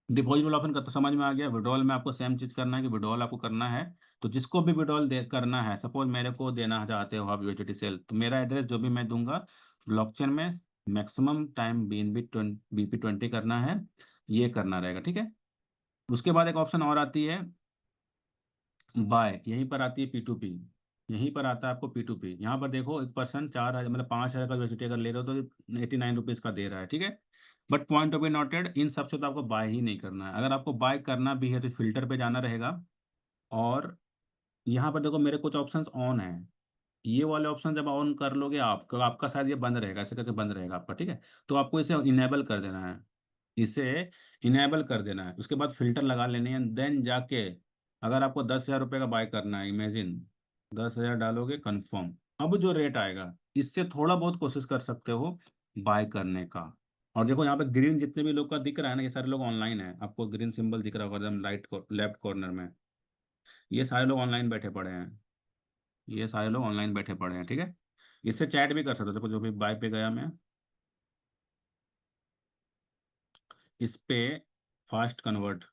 [SPEAKER 1] डिपॉजिट वाला ऑप्शन का तो समझ में आ गया। विड्रॉल में आपको सेम चीज करना है, कि विड्रॉल आपको करना है, तो जिसको भी विड्रॉल दे करना है, सपोज मेरे को देना चाहते हो आप यूएसडीटी सेल, तो मेरा एड्रेस जो भी मैं दूंगा ब्लॉकचेन में, मैक्सिमम टाइम बीपी 20 करना है, ये करना रहेगा, ठीक है। उसके बाद एक ऑप्शन और आती है बाय, यहीं पर आती है पी2पी, यहीं पर आता है आपको पी2पी। यहाँ पर देखो, एक पर्सन 4,000 मतलब 5,000 का यूएसडीटी अगर ले रहे हो तो 89 रुपीज़ का दे रहा है, ठीक है। But point to be noted, इन सबसे तो आपको बाय ही नहीं करना है। अगर आपको बाय करना भी है तो फिल्टर पे जाना रहेगा, और यहाँ पर देखो मेरे कुछ ऑप्शंस ऑन है, ये वाले ऑप्शन जब ऑन कर लोगे आप, तो आपका शायद ये बंद रहेगा, ऐसे करके बंद रहेगा आपका, ठीक है। तो आपको इसे इनेबल कर देना है, इसे इनेबल कर देना है, उसके बाद फिल्टर लगा लेनी है, देन जाके अगर आपको 10,000 रुपये का बाय करना है, इमेजिन 10,000 डालोगे कंफर्म। अब जो रेट आएगा इससे थोड़ा बहुत कोशिश कर सकते हो बाय करने का। और देखो यहाँ पे ग्रीन जितने भी लोग का दिख रहा है ना, ये सारे लोग ऑनलाइन है, आपको ग्रीन सिंबल दिख रहा होगा एकदम राइट लेफ्ट कॉर्नर में। ये सारे लोग ऑनलाइन बैठे पड़े हैं, ये सारे लोग ऑनलाइन बैठे पड़े हैं, ठीक है। इससे चैट भी कर सकते हो। देखो जो भी बाय पे गया मैं, इस पे फास्ट कन्वर्ट,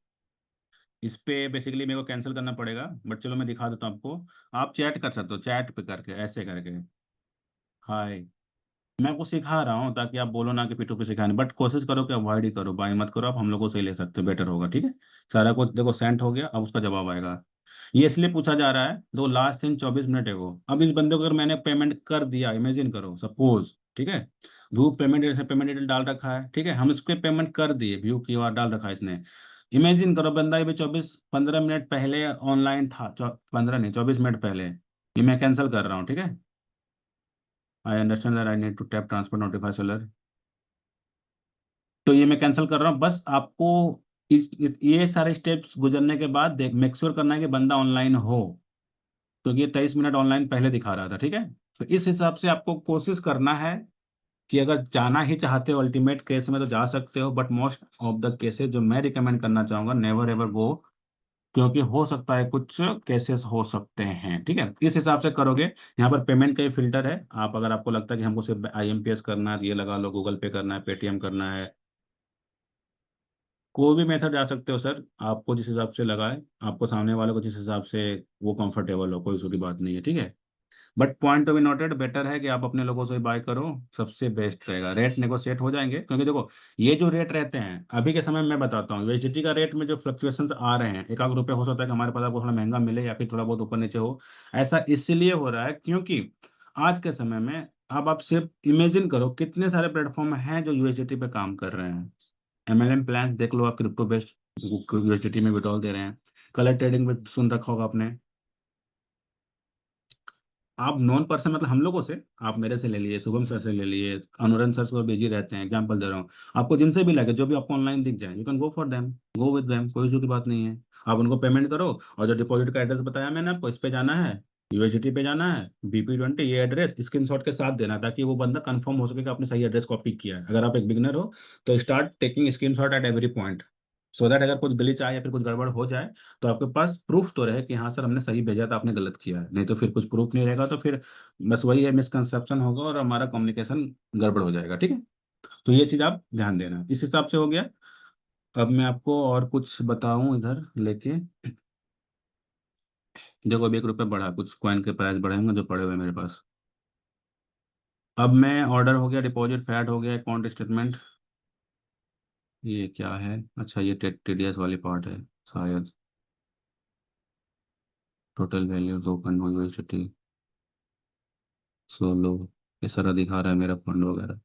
[SPEAKER 1] इस पे बेसिकली मेरे को कैंसिल करना पड़ेगा, बट चलो मैं दिखा देता हूँ आपको। आप चैट कर सकते हो, चैट पे करके ऐसे करके, हाय। मैं आपको सिखा रहा हूँ ताकि आप बोलो ना कि पीटू पे सिखाने, बट कोशिश करो कि अवॉइड ही करो, बाय मत करो, आप हम लोगों से ही ले सकते हो, बेटर होगा, ठीक है। सारा कुछ देखो सेंड हो गया, अब उसका जवाब आएगा। ये इसलिए पूछा जा रहा है, दो लास्ट सीन 24 मिनट है वो। अब इस बंदे को अगर मैंने पेमेंट कर दिया, इमेजिन करो सपोज, ठीक है, व्यू पेमेंट, जैसे पेमेंट डिटेल डाल रखा है, ठीक है, हम इसके पेमेंट कर दिए, व्यू क्यू आर डाल रखा है इसने। इमेजिन करो बंदा ये भी 24-15 मिनट पहले ऑनलाइन था, 15 नहीं 24 मिनट पहले। ये मैं कैंसिल कर रहा हूँ, ठीक है। I understand that I need to tap transfer notify seller. तो ये मैं कैंसिल कर रहा हूँ, बस आपको ये सारे स्टेप्स गुजरने के बाद देख मेक श्योर करना है कि बंदा ऑनलाइन हो, क्योंकि ये 23 मिनट ऑनलाइन पहले दिखा रहा था, ठीक है। तो इस हिसाब से आपको कोशिश करना है कि अगर जाना ही चाहते हो अल्टीमेट केस में तो जा सकते हो, but most of the cases जो मैं रिकमेंड करना चाहूंगा, नेवर एवर गो, क्योंकि हो सकता है कुछ केसेस हो सकते हैं, ठीक है। इस हिसाब से करोगे। यहाँ पर पेमेंट का ही फिल्टर है, आप अगर आपको लगता है कि हमको सिर्फ आईएमपीएस करना है, ये लगा लो, गूगल पे करना है, पेटीएम करना है, कोई भी मेथड जा सकते हो सर, आपको जिस हिसाब से लगाए, आपको सामने वाले को जिस हिसाब से वो कंफर्टेबल हो, कोई उसकी बात नहीं है, ठीक है। But point to be noted, better है कि आप अपने लोगों से बाय करो, सबसे बेस्ट रहेगा। रेट नेगोशिएट हो जाएंगे, क्योंकि देखो ये जो रेट रहते हैं अभी के समय में, मैं बताता हूँ यूएसडीटी का रेट में जो फ्लक्चुएशंस आ रहे हैं, एक आध रुपये हो सकता है कि हमारे पास आपको थोड़ा महंगा मिले या फिर थोड़ा बहुत ऊपर नीचे हो। ऐसा इसलिए हो रहा है क्योंकि आज के समय में, अब आप सिर्फ इमेजिन करो कितने सारे प्लेटफॉर्म हैं जो यूएसडीटी पे काम कर रहे हैं। एमएलएम प्लान देख लो आप, क्रिप्टो बेस्ड यूएसडीटी में विड्रॉल दे रहे हैं। कलर ट्रेडिंग में सुन रखा होगा आपने। आप नॉन पर्सन मतलब हम लोगों से, आप मेरे से ले लिए, शुभम सर से ले लिए, अनुरंग सर को बिजी रहते हैं, एग्जाम्पल दे रहा हूँ। आपको जिनसे भी लगे, जो भी आपको ऑनलाइन दिख जाए, you can go for them, go with them, कोई इशू की बात नहीं है। आप उनको पेमेंट करो, और जो डिपॉजिट का एड्रेस बताया मैंने आपको, इस पे जाना है, यूएसडीटी पे जाना है, BP20, ये एड्रेस स्क्रीनशॉट के साथ देना, ताकि वो बंदा कंफर्म हो सके कि आपने सही एड्रेस कॉपी किया है। अगर आप एक बिगनर हो तो start taking screenshot at every point, so that अगर कुछ ग्लिच आए या फिर कुछ गड़बड़ हो जाए तो आपके पास प्रूफ तो रहे कि हाँ सर हमने सही भेजा था, आपने गलत किया है। नहीं तो फिर कुछ प्रूफ नहीं रहेगा तो फिर बस वही है, मिसकंसेप्शन होगा और हमारा कम्युनिकेशन गड़बड़ हो जाएगा, ठीक है। तो ये चीज़ आप ध्यान देना, इस हिसाब से हो गया। अब मैं आपको और कुछ बताऊं इधर लेके, देखो अभी 1 रुपये बढ़ा, कुछ कॉइन के प्राइस बढ़े होंगे जो पड़े हुए हैं मेरे पास। अब मैं ऑर्डर हो गया, डिपॉजिट फैट हो गया, अकाउंट स्टेटमेंट, ये क्या है, अच्छा ये टीडीएस वाली पार्ट है शायद। Total value token USD, solo, ये सारा दिखा रहा है मेरा फंड वगैरह।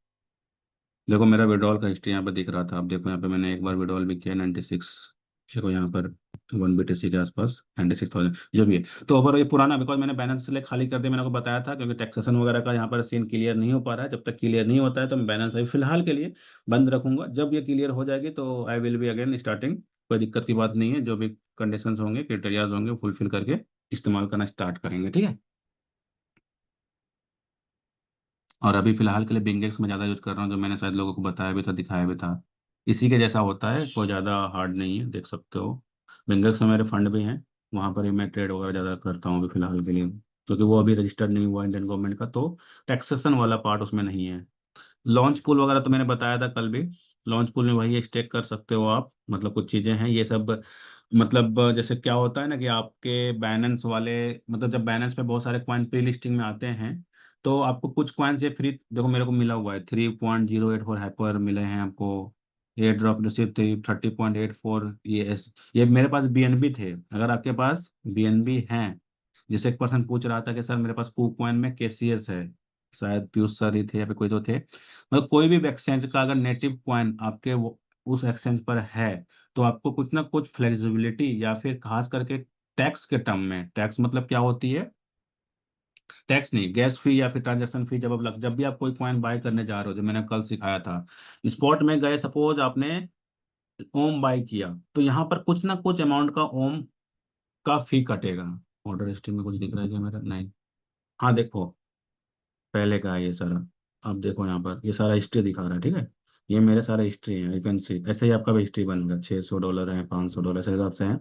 [SPEAKER 1] देखो मेरा विड्रॉल का हिस्ट्री यहाँ पर दिख रहा था, अब देखो यहाँ पे मैंने एक बार विड्रॉल भी किया 96, देखो यहाँ पर 1 BTC के आसपास 96,000 जो भी है। तो ओवर ये पुराना, बिकॉज मैंने बैलेंस इसलिए खाली कर दिया, मैंने आपको बताया था, क्योंकि टैक्सेशन वगैरह का यहाँ पर सीन क्लियर नहीं हो पा रहा है। जब तक क्लियर नहीं होता है तो मैं बैलेंस अभी फिलहाल के लिए बंद रखूंगा। जब ये क्लियर हो जाएगी तो I will be again starting, कोई दिक्कत की बात नहीं है। जो भी कंडीशंस होंगे, क्राइटेरियाज होंगे, फुलफिल करके इस्तेमाल करना स्टार्ट करेंगे, ठीक है। और अभी फिलहाल के लिए बिंगेक्स में ज़्यादा यूज कर रहा हूँ, जो मैंने शायद लोगों को बताया भी था, दिखाया भी था। इसी के जैसा होता है, कोई ज़्यादा हार्ड नहीं है, देख सकते हो। बिंगेक्स में मेरे फंड भी हैं, वहाँ पर ही मैं ट्रेड वगैरह ज़्यादा करता हूँ अभी फिलहाल के लिए, क्योंकि वो अभी रजिस्टर्ड नहीं हुआ इंडियन गवर्नमेंट का, तो टैक्सेशन वाला पार्ट उसमें नहीं है। लॉन्च पूल वगैरह तो मैंने बताया था कल भी। लॉन्च पूल में वही स्टेक कर सकते हो आप, मतलब कुछ चीज़ें हैं ये सब। मतलब जैसे क्या होता है ना कि आपके बैलेंस वाले, मतलब जब बैलेंस पे बहुत सारे कॉइन प्री लिस्टिंग में आते हैं, तो आपको कुछ कॉइन्स ये फ्री, देखो मेरे को मिला हुआ है 3.084 हाइपर मिले हैं आपको। ये ड्रॉप रिसिप्ट थी 30.84, ये मेरे पास बीएनबी थे। अगर आपके पास बीएनबी हैं, जिसे एक पर्सन पूछ रहा था कि सर मेरे पास कू कॉइन में केसीएस है, शायद पीयूष सर ही थे या फिर कोई तो थे, मतलब कोई भी एक्सचेंज का अगर नेटिव कॉइन आपके उस एक्सचेंज पर है, तो आपको कुछ ना कुछ फ्लेक्सिबिलिटी, या फिर खास करके टैक्स के टर्म में, टैक्स मतलब क्या होती है, टैक्स नहीं, गैस फी या फिर ट्रांजैक्शन फी, जब भी आप कोई कॉइन बाय करने जा रहे हो, जो मैंने कल सिखाया था, स्पॉट में गए, सपोज आपने ओम बाय किया, तो यहाँ पर कुछ ना कुछ अमाउंट का ओम का फी कटेगा। ऑर्डर हिस्ट्री में कुछ दिख रहा है क्या मेरा? नहीं। हाँ देखो, पहले का है ये सारा। अब देखो यहाँ पर ये सारा हिस्ट्री दिखा रहा है, ठीक है। ये मेरे सारे हिस्ट्री है, यू कैन सी। ऐसे ही आपका भी हिस्ट्री बनेगा, $600 है, $500 ऐसे हिसाब से है।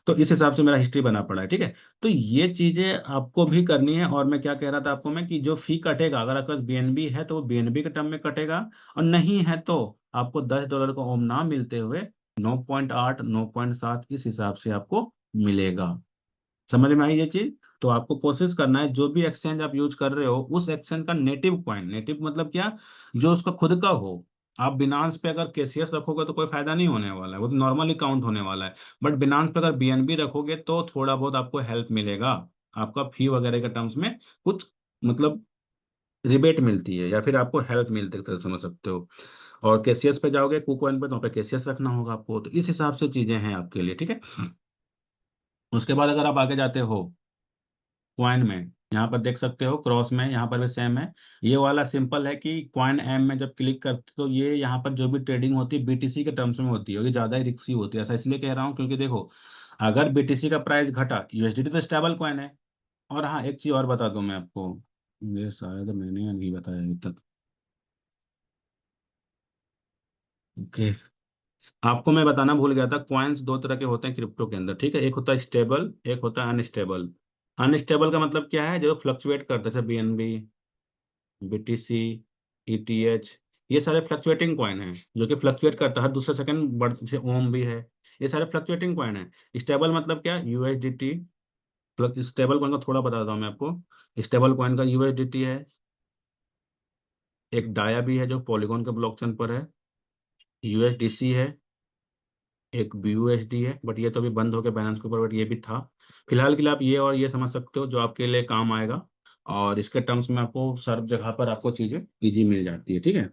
[SPEAKER 1] तो इस हिसाब से मेरा हिस्ट्री बना पड़ा है, ठीक है। तो ये चीजें आपको भी करनी है। और मैं क्या कह रहा था आपको, मैं कि जो फी कटेगा, अगर आपके पास बीएनबी है तो वो बीएनबी के टर्म में कटेगा, और नहीं है तो आपको $10 को ओम ना मिलते हुए 9.8, 9.7 इस हिसाब से आपको मिलेगा। समझ में आई ये चीज? तो आपको कोशिश करना है, जो भी एक्सचेंज आप यूज कर रहे हो उस एक्सचेंज का नेटिव कॉइन, नेटिव मतलब क्या, जो उसका खुद का हो। आप बिनांस पे अगर केसीएस रखोगे तो कोई फायदा नहीं होने वाला है, वो तो नॉर्मली काउंट होने वाला है। बट बिनांस पे अगर बीएनबी रखोगे तो थोड़ा बहुत आपको हेल्प मिलेगा, आपका फी वगैरह के टर्म्स में कुछ मतलब रिबेट मिलती है, या फिर आपको हेल्प मिलती है, एक तरह से समझ सकते हो। और केसीएस पे जाओगे कुकॉइन पे, तो वहाँ पे केसीएस रखना होगा आपको। तो इस हिसाब से चीजें हैं आपके लिए, ठीक है। उसके बाद अगर आप आगे जाते हो क्वाइन में, यहाँ पर देख सकते हो क्रॉस में, यहाँ पर भी सेम है। ये वाला सिंपल है कि क्वाइन एम में जब क्लिक करते तो ये यहाँ पर जो भी ट्रेडिंग होती है बीटीसी के टर्म्स में होती है, और ये ज़्यादा ही रिस्की होती है। ऐसा इसलिए कह रहा हूँ क्योंकि देखो, अगर बीटीसी का प्राइस घटा, यूएसडीटी तो स्टेबल कॉइन है। और हाँ, एक चीज़ और बता दूँ मैं आपको, ये शायद मैंने नहीं बताया अभी तक। ओके, आपको मैं बताना भूल गया था, कॉइन्स दो तरह के होते हैं क्रिप्टो के अंदर, ठीक है। एक होता है स्टेबल, एक होता है अनस्टेबल। अनस्टेबल का मतलब क्या है, जो फ्लक्चुएट करता है, जैसे बीएनबी, बीटीसी, ईटीएच, ये सारे फ्लक्चुएटिंग कॉइन हैं, जो कि फ्लक्चुएट करता है हर दूसरे सेकंड बढ़, जैसे ओम भी है। ये सारे फ्लक्चुएटिंग कॉइन है। स्टेबल मतलब क्या, यूएसडीटी। स्टेबल कॉइन का थोड़ा बताता हूँ मैं आपको। स्टेबल कॉइन का यूएसडीटी है, एक डाया भी है जो पॉलीगॉन के ब्लॉकचेन पर है, यूएसडीसी है, एक BUSD है, बट ये तो अभी बंद हो गया बैलेंस के ऊपर, बट ये भी था। फिलहाल के लिए आप ये और ये समझ सकते हो जो आपके लिए काम आएगा। और इसके टर्म्स में आपको सर्व जगह पर आपको चीज़ें इजी मिल जाती है, ठीक है।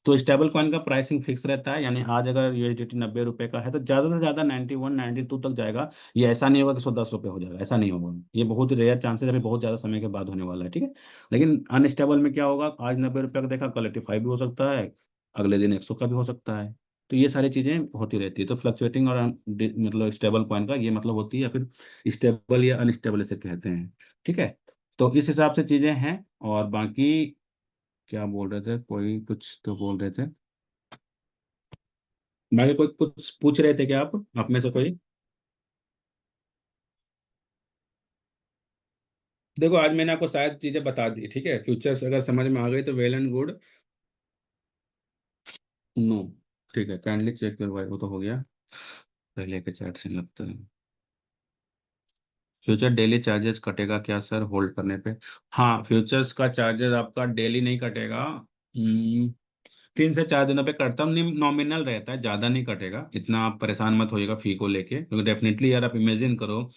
[SPEAKER 1] तो स्टेबल कॉइन का प्राइसिंग फिक्स रहता है, यानी आज अगर यूएसडीटी ₹90 का है तो ज़्यादा से ज़्यादा 91, 92 तक जाएगा। ये ऐसा नहीं होगा कि ₹110 हो जाएगा, ऐसा नहीं होगा। ये बहुत ही रेयर चांसेस अभी बहुत ज़्यादा समय के बाद होने वाला है, ठीक है। लेकिन अनस्टेबल में क्या होगा, आज ₹90 का देखा, कल 85 भी हो सकता है, अगले दिन 100 का भी हो सकता है। तो ये सारी चीजें होती रहती है। तो फ्लक्चुएटिंग और मतलब स्टेबल कॉइन का ये मतलब होती है, या फिर स्टेबल या अनस्टेबल इसे कहते हैं, ठीक है। तो इस हिसाब से चीजें हैं। और बाकी क्या बोल रहे थे, कोई कुछ तो बोल रहे थे, बाकी कोई कुछ पूछ रहे थे क्या आप में से कोई? देखो, आज मैंने आपको शायद चीजें बता दी, ठीक है। फ्यूचर्स अगर समझ में आ गई तो वेल एंड गुड। नो, ठीक है, काइंडली चेक योर, भाई वो तो हो गया पहले के चैट से लगता है। फ्यूचर डेली चार्जेस कटेगा क्या सर होल्ड करने पे? हाँ, फ्यूचर्स का चार्जेस आपका डेली नहीं कटेगा। 3 से 4 दिनों पे कटता हूँ, नॉमिनल रहता है, ज़्यादा नहीं कटेगा। इतना आप परेशान मत होइएगा फी को लेके, क्योंकि डेफिनेटली यार आप इमेजिन करो,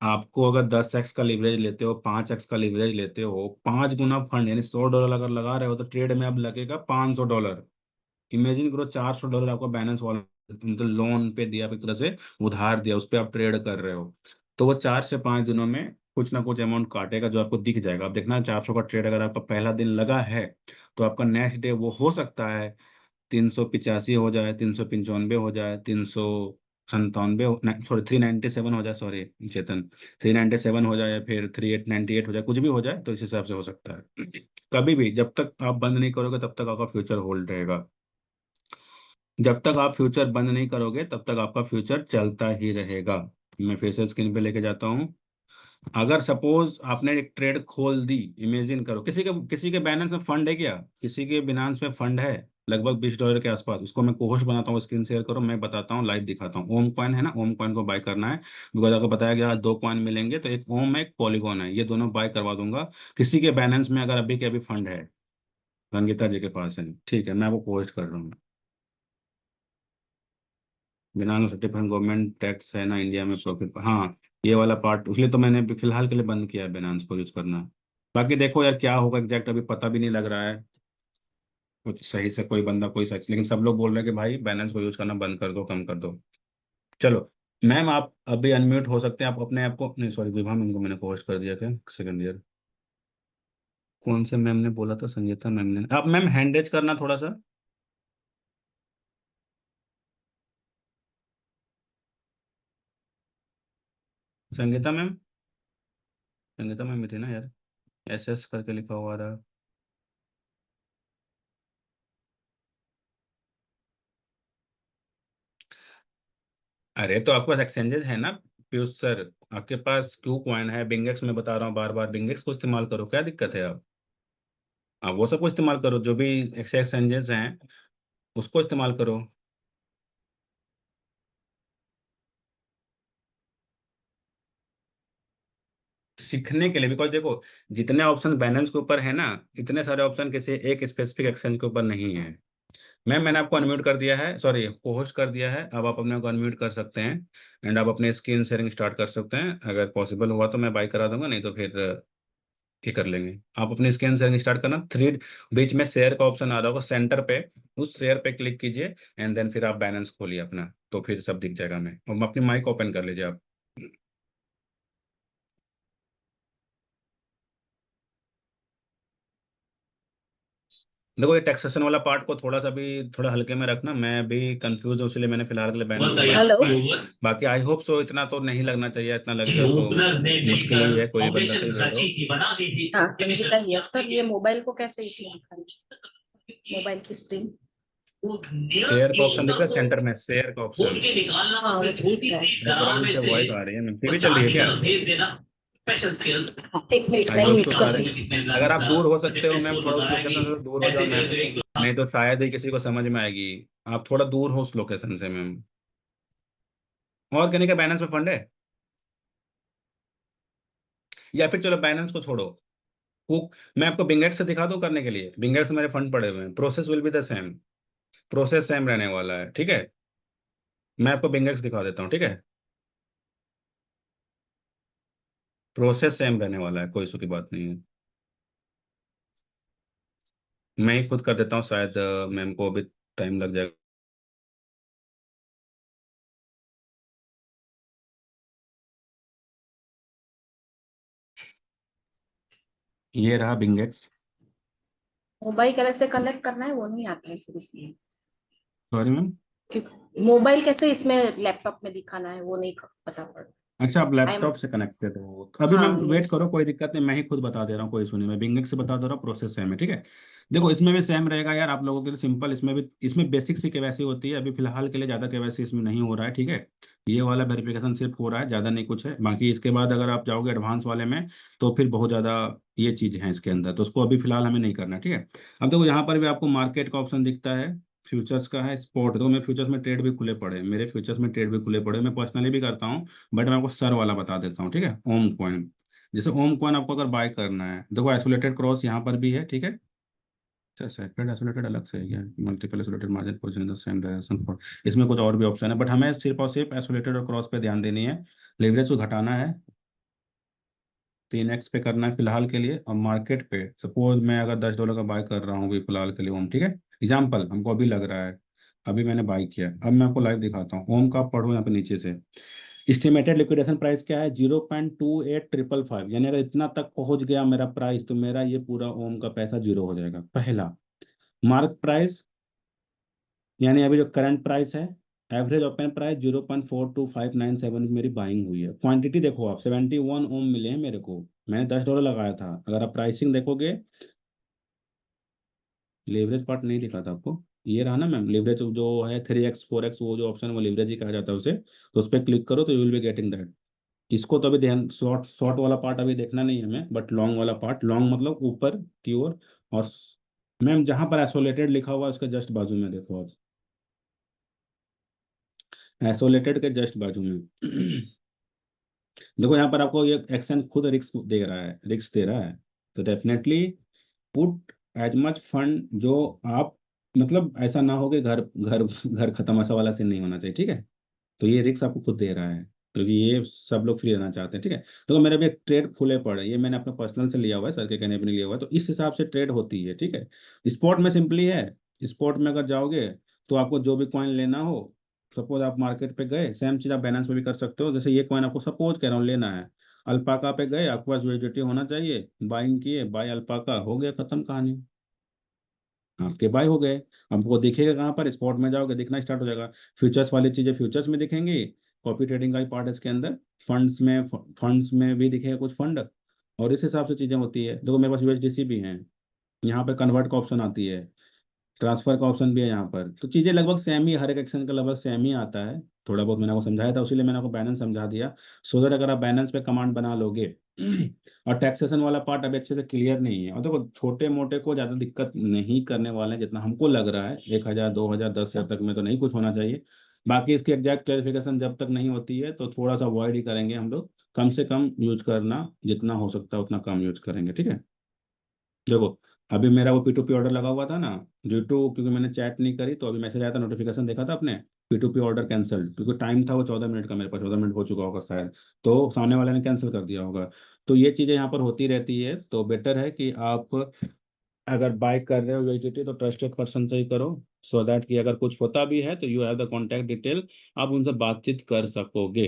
[SPEAKER 1] आपको अगर 10x का लिवरेज लेते हो, 5x का लिवरेज लेते हो, 5 गुना फंड यानी $100 अगर लगा रहे हो तो ट्रेड में अब लगेगा $500। इमेजिन करो, $400 आपको बैलेंस वाला मतलब लोन पे दिया, एक तरह से उधार दिया, उस पर आप ट्रेड कर रहे हो। तो वो 4 से 5 दिनों में कुछ ना कुछ अमाउंट काटेगा, जो आपको दिख जाएगा। आप देखना, 400 का ट्रेड अगर आपका पहला दिन लगा है तो आपका नेक्स्ट डे वो हो सकता है 385 हो जाए, 395 हो जाए, 397, सॉरी 397 हो जाए, सॉरी चेतन, 397 हो जाए, या फिर 3898 हो जाए, कुछ भी हो जाए। तो इस हिसाब से हो सकता है। कभी भी जब तक आप बंद नहीं करोगे तब तक आपका फ्यूचर होल्ड रहेगा। जब तक आप फ्यूचर बंद नहीं करोगे तब तक आपका फ्यूचर चलता ही रहेगा। मैं फिर से स्क्रीन पे लेके जाता हूँ। अगर सपोज आपने एक ट्रेड खोल दी, इमेजिन करो, किसी के बैलेंस में फंड है क्या, किसी के बिनांस में फंड है लगभग $20 के आसपास, उसको मैं कोहोश बनाता हूँ, स्क्रीन शेयर करो, मैं बताता हूँ, लाइव दिखाता हूँ। ओम कॉइन है ना, ओम कॉइन को बाय करना है, बिकॉज आपको बताया गया आज 2 कॉइन मिलेंगे, तो एक ओम है, एक पॉलीगॉन है, ये दोनों बाय करवा दूंगा। किसी के बैलेंस में अगर अभी के अभी फंड है, संगीता जी के पास है, ठीक है, मैं वो पोस्ट कर रहा हूँ। बिना सर्टिफाइड गवर्नमेंट टैक्स है ना इंडिया में प्रॉफिट, हाँ। ये वाला पार्ट, इसलिए तो मैंने फिलहाल के लिए बंद किया है बिनांस को यूज करना। बाकी देखो यार क्या होगा एग्जैक्ट अभी पता भी नहीं लग रहा है कुछ सही से, कोई बंदा कोई सच, लेकिन सब लोग बोल रहे हैं कि भाई बैलेंस को यूज करना बंद कर दो, कम कर दो। चलो, मैम आप अभी अनम्यूट हो सकते हैं, आप अपने आप को, नहीं सॉरी, विभा मैम को मैंने पोस्ट कर दिया क्या, सेकंड ईयर। कौन से मैम ने बोला था, संगीता मैम ने? आप मैम हैंड रेज करना थोड़ा सा, संगीता मैम। संगीता मैम भी थी ना यार, SS करके लिखा हुआ था। अरे तो आपके पास एक्सचेंजेस है ना पीयूष सर, आपके पास क्यू कॉइन है, बिंगेक्स में बता रहा हूँ बार बार, बिंगेक्स को इस्तेमाल करो, क्या दिक्कत है आप वो सबको इस्तेमाल करो, जो भी एक्सचेंजेस हैं उसको इस्तेमाल करो। सीखने के लिए, बिकॉज देखो जितने ऑप्शन बैलेंस के ऊपर है ना, इतने सारे ऑप्शन किसी एक स्पेसिफिक एक्सचेंज के ऊपर नहीं है। मैंने आपको अनम्यूट कर दिया है, सॉरी को होस्ट कर दिया है, अब आप अपने को अनम्यूट कर सकते हैं एंड आप अपने स्क्रीन शेयरिंग स्टार्ट कर सकते हैं। अगर पॉसिबल हुआ तो मैं बाई करा दूंगा, नहीं तो फिर ये कर लेंगे। आप अपनी स्क्रीन शेयरिंग स्टार्ट करना, थ्री बीच में शेयर का ऑप्शन आ रहा होगा सेंटर पे, उस शेयर पे क्लिक कीजिए एंड देन फिर आप बैलेंस खोलिए अपना, तो फिर सब दिख जाएगा। मैं और अपनी माइक ओपन कर लीजिए आप। देखो ये टैक्सेशन वाला पार्ट को थोड़ा सा भी थोड़ा हल्के में रखना, मैं भी कंफ्यूज हूँ, इसलिए मैंने फिलहाल के लिए बैलेंस को
[SPEAKER 2] हेलो।
[SPEAKER 1] बाकी आई होप सो इतना तो नहीं लगना चाहिए, इतना लग गया तो मुश्किल ही है, कोई बंदा सही बैठो।
[SPEAKER 2] हाँ संगीता, ये सर ये मोबाइल को कैसे इसमें दिखाना, मोबाइल की स्क्रीन।
[SPEAKER 1] शेयर का ऑप्शन दिख रहा है सेंटर में, शेयर का ऑप्शन।
[SPEAKER 2] हाँ वो ठीक है।
[SPEAKER 1] बैकग्राउंड से वॉइस आ रही है, टीवी चल रही है क्या?
[SPEAKER 2] हाँ, एक मिनट
[SPEAKER 1] आई
[SPEAKER 2] मैं
[SPEAKER 1] होप
[SPEAKER 2] म्यूट
[SPEAKER 1] सो सारे,
[SPEAKER 2] करती हूँ।
[SPEAKER 1] अगर आप दूर हो सकते हो मैम, थोड़ा उस लोकेशन से दूर हो जाओ मैम, नहीं तो शायद ही किसी को समझ में आएगी। आप थोड़ा दूर हो उस लोकेशन से मैम। और कहने का बैलेंस में फंड है, या फिर चलो बैलेंस को छोड़ो, कुक मैं आपको बिंगेट से दिखा दूं करने के लिए, बिंगेट से मेरे फंड पड़े हुए हैं, process will be the same, process same रहने वाला है, ठीक है। मैं आपको बिंगेक्स दिखा देता हूँ, ठीक है। प्रोसेस सेम रहने वाला है, कोई इशू की बात नहीं है। मैं ही खुद कर देता हूँ, शायद मैम को अभी टाइम लग जाएगा। ये रहा बिंगेक्स।
[SPEAKER 2] मोबाइल कैसे कनेक्ट करना है वो नहीं आता है सर इसमें,
[SPEAKER 1] सॉरी मैम।
[SPEAKER 2] क्योंकि मोबाइल कैसे इसमें लैपटॉप में दिखाना है वो नहीं पता पड़।
[SPEAKER 1] अच्छा आप
[SPEAKER 2] आई एम।
[SPEAKER 1] लैपटॉप से कनेक्टेड हो, तो अभी मैम
[SPEAKER 2] हाँ
[SPEAKER 1] वेट
[SPEAKER 2] यस।
[SPEAKER 1] करो, कोई दिक्कत नहीं, मैं ही खुद बता दे रहा हूँ, कोई इशू नहीं, मैं बिंगेक्स से बता दे रहा हूँ, प्रोसेस सेम है, ठीक है। देखो इसमें भी सेम रहेगा यार, आप लोगों के लिए सिंपल, इसमें भी इसमें बेसिक सी केवाईसी होती है, अभी फिलहाल के लिए ज़्यादा केवाईसी इसमें नहीं हो रहा है, ठीक है। ये वाला वेरिफिकेशन सिर्फ हो रहा है, ज़्यादा नहीं कुछ है, बाकी इसके बाद अगर आप जाओगे एडवांस वाले में तो फिर बहुत ज़्यादा ये चीज़ है इसके अंदर, तो उसको अभी फिलहाल हमें नहीं करना है, ठीक है। अब देखो यहाँ पर भी आपको मार्केट का ऑप्शन दिखता है, फ्यूचर्स का है, स्पॉट, तो मैं फ्यूचर्स में ट्रेड भी खुले पड़े हैं, मेरे फ्यूचर्स में ट्रेड भी खुले पड़े हैं, मैं पर्सनली भी करता हूँ, बट मैं आपको सर वाला बता देता हूँ, ठीक है। ओम कॉइन, जैसे ओम कॉइन आपको अगर बाय करना है, देखो आइसोलेटेड क्रॉस यहाँ पर भी है, ठीक है। अच्छा सेपरेट आइसोलेटेड अलग से है क्या, multiple isolated margin position in the same direction for, इसमें कुछ और भी ऑप्शन है, बट हमें सिर्फ और सिर्फ आइसोलेटेड और क्रॉस पे ध्यान देनी है। लेवरेज को घटाना है, 3x पे करना है फिलहाल के लिए, और मार्केट पे सपोज मैं अगर $10 का बाय कर रहा हूँ अभी फिलहाल के लिए ओम, ठीक है, एग्जाम्पल हमको अभी लग रहा है, अभी मैंने बाई किया, अब मैं आपको लाइव दिखाता हूँ ओम का, आप पढ़ो यहाँ पे नीचे से। एस्टिमेटेड लिक्विडेशन प्राइस क्या है, 0.28555, यानी अगर इतना तक पहुंच गया मेरा प्राइस तो मेरा ये पूरा ओम का पैसा जीरो हो जाएगा, पहला। मार्क प्राइस, यानी अभी जो करंट प्राइस है, एवरेज ओपन प्राइस 0.42597 मेरी बाइंग हुई है, क्वांटिटी देखो आप 71 ओम मिले हैं मेरे को, मैंने $10 लगाया था, अगर आप प्राइसिंग देखोगे, लेवरेज पार्ट नहीं दिखा था आपको, ये रहा ना मैम लेवरेज जो है 3x 4x, वो जो ऑप्शन है वो लेवरेज ही कहा जाता है उसे, तो उस पर क्लिक करो तो you will be getting that. इसको तो अभी ध्यान, शॉर्ट शॉर्ट वाला पार्ट अभी देखना नहीं है हमें, बट लॉन्ग वाला पार्ट, लॉन्ग मतलब ऊपर की ओर, और मैम जहां पर आइसोलेटेड लिखा हुआ है उसके जस्ट बाजू में देखो आप, आइसोलेटेड के जस्ट बाजू में देखो यहाँ पर आपको ये एक्शन खुद रिस्क दे रहा है, रिस्क दे रहा है, तो definitely put as much fund जो आप, मतलब ऐसा ना हो कि घर घर घर खत्म, ऐसा वाला सीन नहीं होना चाहिए, ठीक है। तो ये रिस्क आपको खुद दे रहा है, क्योंकि ये सब लोग फ्री रहना चाहते हैं, ठीक है। तो मेरे भी एक ट्रेड खुले पड़े, ये मैंने अपने पर्सनल से लिया हुआ है, सर के कहने पे नहीं लिया हुआ है, तो इस हिसाब से ट्रेड होती है, ठीक है। स्पॉट में सिंपली है, स्पॉट में अगर जाओगे तो आपको जो भी कॉइन लेना हो, सपोज आप मार्केट पे गए, सेम चीज़ आप बैलेंस पे भी कर सकते हो, जैसे ये कॉइन आपको सपोज कह रहा हूँ लेना है, अल्पाका पे गए, आपके पास यूएसडीटी होना चाहिए, बाइंग किए, बाय अल्पाका, हो गया खत्म कहानी, आपके बाय हो गए। हमको दिखेगा कहाँ पर, स्पॉट में जाओगे दिखना स्टार्ट हो जाएगा, फ्यूचर्स वाली चीजें फ्यूचर्स में दिखेंगी, कॉपी ट्रेडिंग का ही पार्ट है इसके अंदर, फंड्स में भी दिखेगा कुछ फंड, और इस हिसाब से चीज़ें होती है। देखो मेरे पास यूएसडीसी भी हैं, यहाँ पे कन्वर्ट का ऑप्शन आती है, ट्रांसफर का ऑप्शन भी है यहाँ पर। तो चीज़ें लगभग सेम ही, हर एक एक्शन का लगभग सेम ही आता है। थोड़ा बहुत मैंने आपको समझाया था, उसीलिए मैंने आपको बैलेंस समझा दिया, सो दैट अगर आप बैलेंस पे कमांड बना लोगे। और टैक्सेशन वाला पार्ट अभी अच्छे से क्लियर नहीं है, और देखो छोटे मोटे को ज़्यादा दिक्कत नहीं करने वाले हैं जितना हमको लग रहा है। 1,000 2,000 10,000 तक में तो नहीं कुछ होना चाहिए। बाकी इसकी एग्जैक्ट क्लैरिफिकेशन जब तक नहीं होती है तो थोड़ा सा अवॉइड ही करेंगे हम लोग। कम से कम यूज करना, जितना हो सकता है उतना कम यूज करेंगे, ठीक है। देखो अभी मेरा वो P2P ऑर्डर लगा हुआ था ना, ड्यू टू क्योंकि मैंने चैट नहीं करी तो अभी मैसेज आया था, नोटिफिकेशन देखा था आपने, P2P ऑर्डर कैंसिल, क्योंकि टाइम था वो 14 मिनट का, मेरे पास 14 मिनट हो चुका होगा शायद, तो सामने वाले ने कैंसिल कर दिया होगा। तो ये चीज़ें यहाँ पर होती रहती है, तो बेटर है कि आप अगर बाय कर रहे हो यूएसडीटी तो ट्रस्टेड पर्सन से ही करो, सो दैट कि अगर कुछ होता भी है तो you have the contact detail, आप उनसे बातचीत कर सकोगे।